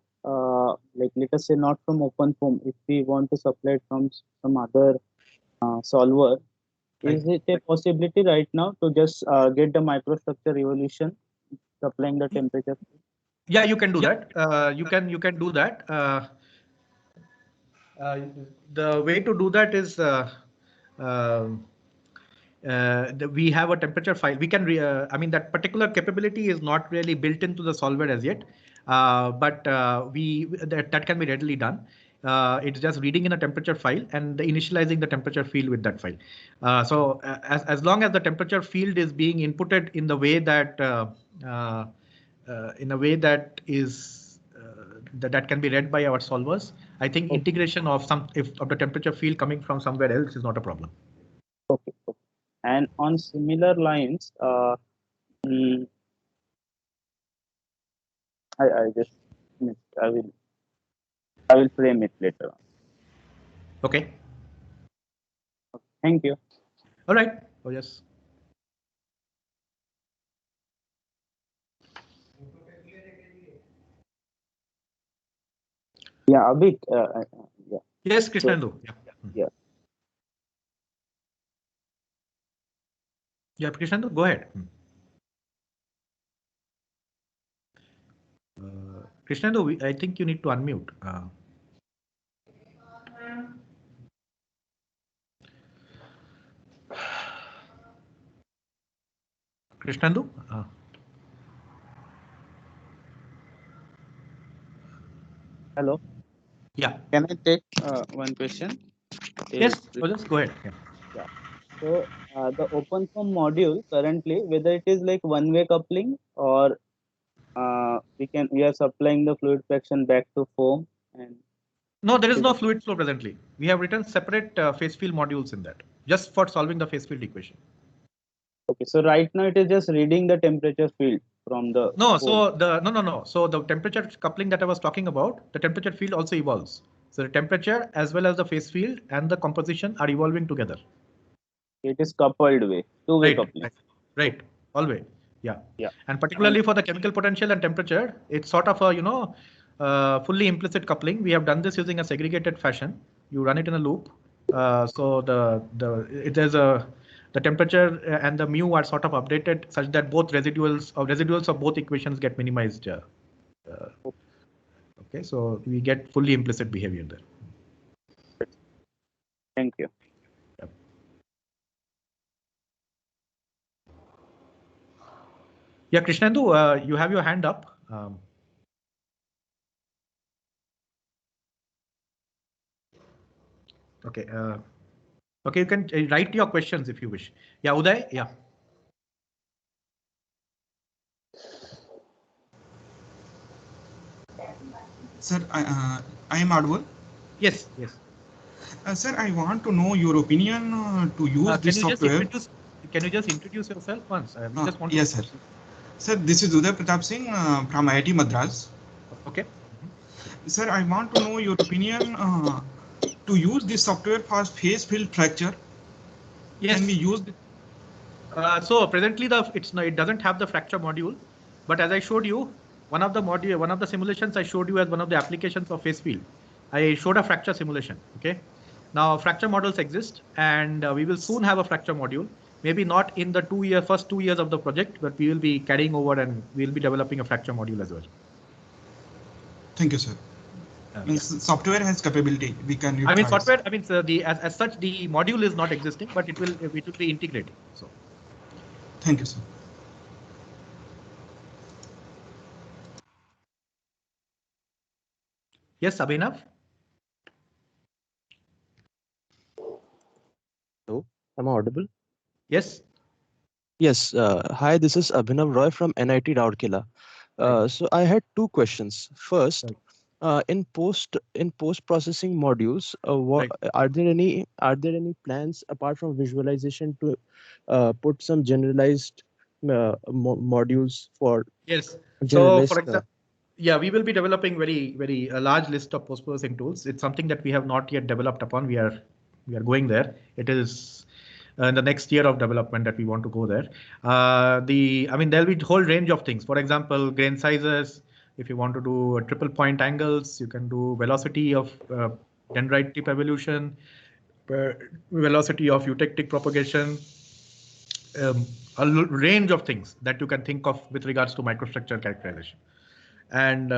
like let us say not from OpenFOAM, if we want to supply it from some other solver. Right. Is it a possibility right now to just get the microstructure evolution supplying the temperature field? Yeah, you can do that. You can do that. The way to do that is we have a temperature file. We can, I mean, that particular capability is not really built into the solver as yet, but that can be readily done. It's just reading in a temperature file and initializing the temperature field with that file. So as long as the temperature field is being inputted in the way that that can be read by our solvers, I think integration of the temperature field coming from somewhere else is not a problem. Okay. And on similar lines, I just missed. I will frame it later on. Okay. Thank you. All right. Oh yes. Yeah, Abhik. Yeah. Yes, Krishnendu. Yeah. Yeah. Yeah, Krishnendu, go ahead. Krishnendu, I think you need to unmute. Krishnendu? Hello. Yeah. Can I take one question? Yes, just go ahead. Yeah. So the open form module currently, whether it is like one-way coupling or we are supplying the fluid fraction back to foam, and No, there is no fluid flow presently. We have written separate phase field modules in that, just for solving the phase field equation. okay, so right now it is just reading the temperature field from the no. foam. So no. So the temperature coupling that I was talking about, the temperature field also evolves. So the temperature as well as the phase field and the composition are evolving together. It is coupled way, two-way coupling. Right. Always. Yeah. Yeah. And particularly for the chemical potential and temperature, it's sort of a fully implicit coupling. We have done this using a segregated fashion. You run it in a loop. So the temperature and the mu are sort of updated such that both residuals of both equations get minimized. Okay, so we get fully implicit behavior there. Thank you. Yeah, Krishnendu, you have your hand up. Okay. Okay, you can write your questions if you wish. Yeah, Uday. Yeah. Sir, I am audible. Yes. Sir, I want to know your opinion to use this software. Can you just introduce yourself once? Yes, sir. Sir, this is Uday Pratap Singh from IIT Madras. Okay. Sir, I want to know your opinion to use this software for phase field fracture. Yes. Can we use it? So presently it doesn't have the fracture module, but as I showed you, one of the simulations I showed you as one of the applications of phase field, I showed a fracture simulation. Okay. Now fracture models exist, and we will soon have a fracture module. Maybe not in the first 2 years of the project, but we will be carrying over and we'll be developing a fracture module as well. Thank you, sir. Software has capability. We can. I mean, software. I mean, as such, the module is not existing, but it will be integrated. So. Thank you, sir. Yes, Abhinav. Hello, am I audible? Yes. Yes. Hi, this is Abhinav Roy from NIT Rourkela. So I had two questions. First, in post processing modules, are there any plans apart from visualization to put some generalized modules for? Yes. So for example, yeah, we will be developing very large list of post processing tools. It's something that we have not yet developed upon. We are going there. It is in the next year of development that we want to go there. I mean, there'll be a whole range of things. For example, grain sizes. If you want to do triple point angles, you can do velocity of dendrite tip evolution, velocity of eutectic propagation, a range of things that you can think of with regards to microstructure characterization. And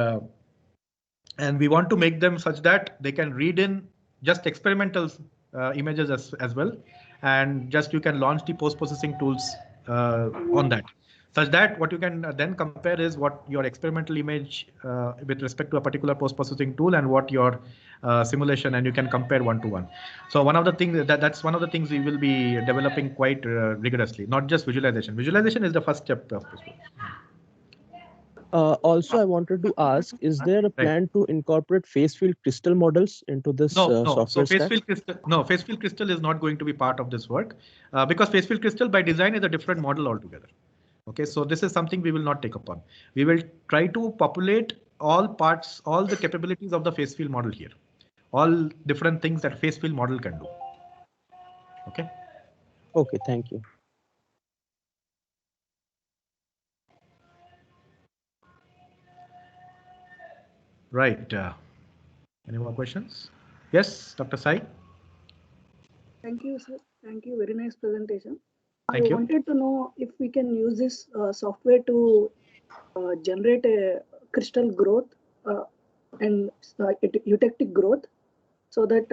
we want to make them such that they can read in just experimental images as well, and just you can launch the post-processing tools on that, such that what you can then compare is what your experimental image with respect to a particular post-processing tool and what your simulation, and you can compare one-to-one. So one of the things that's one of the things we will be developing quite rigorously, not just visualization. Visualization is the first step of this. Also, I wanted to ask, is there a plan to incorporate phase field crystal models into this software so phase stack? phase field crystal is not going to be part of this work because phase field crystal by design is a different model altogether. Okay, so this is something we will not take upon. We will try to populate all parts, all the capabilities of the phase field model here, all different things that phase field model can do. Okay. Okay, thank you. Right. Any more questions? Yes, Dr. Sai. Thank you, sir. Thank you. Very nice presentation. Thank you. I wanted to know if we can use this software to generate a crystal growth and eutectic growth, so that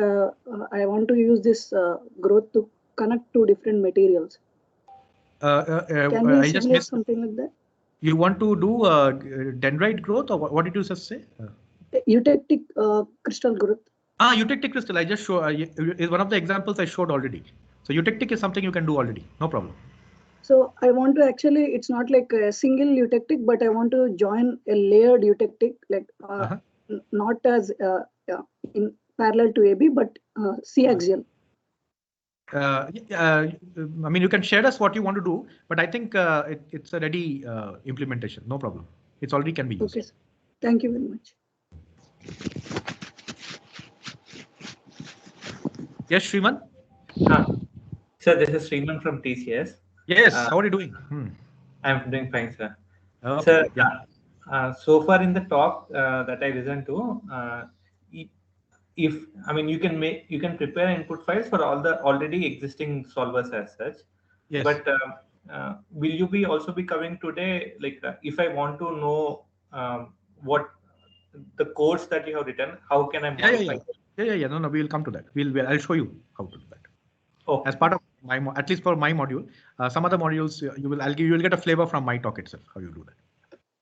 I want to use this growth to connect to different materials. Can we simulate something like that? You want to do dendrite growth, or what did you just say? Eutectic crystal growth. Eutectic crystal. I just show is one of the examples I showed already. So eutectic is something you can do already. No problem. So I want to actually, it's not like a single eutectic, but I want to join a layered eutectic, like not as in parallel to AB, but C-axial. I mean, you can share us what you want to do, but I think it's a ready implementation. No problem. It's already can be used. Okay, sir. Thank you very much. Yes, Shriman. Sir, this is Shriman from TCS. Yes, how are you doing? I'm doing fine, sir. Okay, sir, yeah. So far in the talk that I listened to, if I mean you can prepare input files for all the already existing solvers as such. Yes. But will you be also be covering today, like if I want to know what the codes that you have written, how can I modify? Yeah. No, we will come to that. I'll show you how to do that. Okay. As part of my, at least for my module, you will get a flavor from my talk itself how you do that.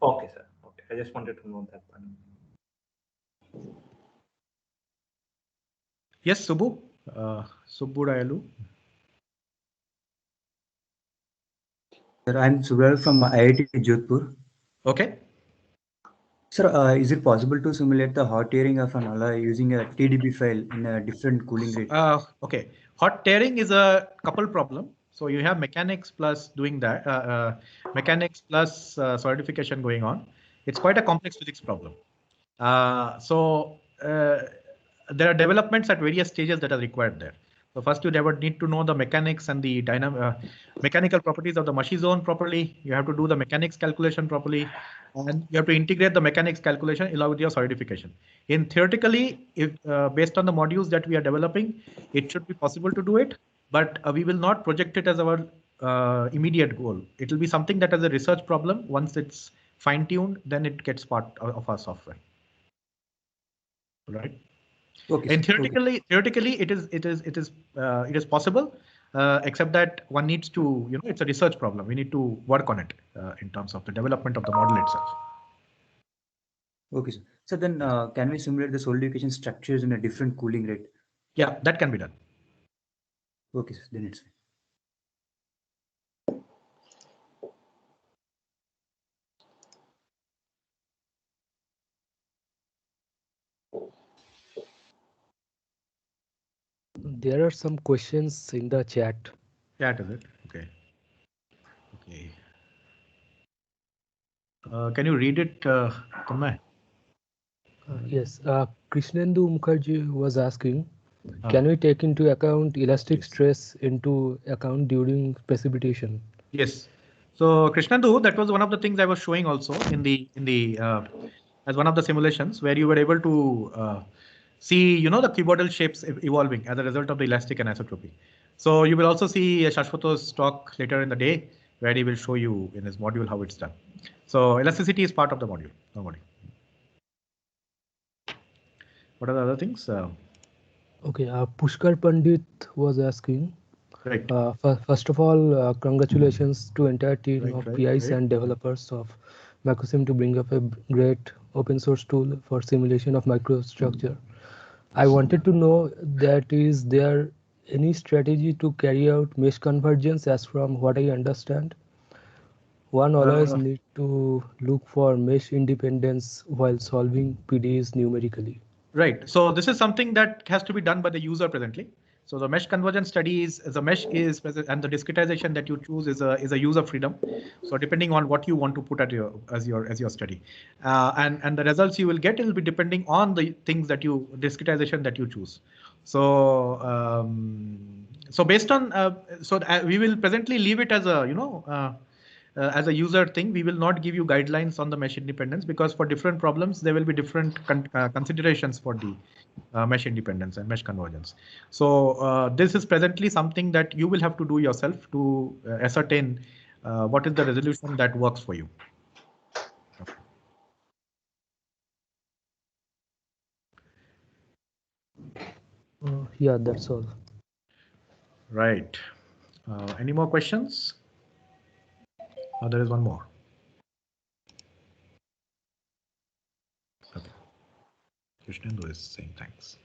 Okay, sir. Okay, I just wanted to know that part. Yes, Subbu. Subbu Rayalu. Sir, I'm Subbu from IIT Jodhpur. Okay. Sir, is it possible to simulate the hot tearing of an alloy using a TDB file in a different cooling rate? Okay. Hot tearing is a couple problem. So you have mechanics plus doing that, mechanics plus solidification going on. It's quite a complex physics problem. There are developments at various stages that are required there. So first you never need to know the mechanics and the mechanical properties of the Mashi zone properly. You have to do the mechanics calculation properly, and you have to integrate the mechanics calculation along with your solidification. In theoretically, if based on the modules that we are developing, it should be possible to do it, but we will not project it as our immediate goal. It will be something that is a research problem. Once it's fine-tuned, then it gets part of our software. Right. Okay. And theoretically, it is possible, except that one needs to, it's a research problem. We need to work on it in terms of the development of the model itself. Okay, sir. So then, can we simulate the solidification structures in a different cooling rate? Yeah, that can be done. Okay, sir. Then it's fine. There are some questions in the chat. Chat, is it? Okay. Okay. Can you read it, Tanmay? Yes. Krishnendu Mukherjee was asking, can we take into account elastic stress into account during precipitation? Yes. So Krishnendu, that was one of the things I was showing also in the as one of the simulations where you were able to see, the cuboidal shapes evolving as a result of the elastic anisotropy. So you will also see Shashwato's talk later in the day where he will show you in his module how it's done. So elasticity is part of the module. Nobody. What are the other things? Okay, Pushkar Pandit was asking. Right. First of all, congratulations to entire team of PIs and developers of MicroSim to bring up a great open source tool for simulation of microstructure. I wanted to know that is there any strategy to carry out mesh convergence, as from what I understand? One always need to look for mesh independence while solving PDEs numerically. Right. So this is something that has to be done by the user presently. So the mesh convergence study is the mesh is and the discretization that you choose is a user freedom. So depending on what you want to put at as your study, and the results you will get will be depending on the things that discretization that you choose. So so based on we will presently leave it as a as a user thing. We will not give you guidelines on the mesh independence, because for different problems there will be different considerations for the mesh independence and mesh convergence. So this is presently something that you will have to do yourself to ascertain what is the resolution that works for you. Yeah, that's all. Right. Any more questions? Oh, there is one more. Okay. Krishnendu is saying thanks.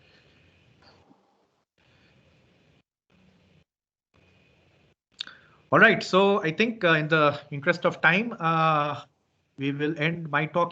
All right. So I think in the interest of time, we will end my talk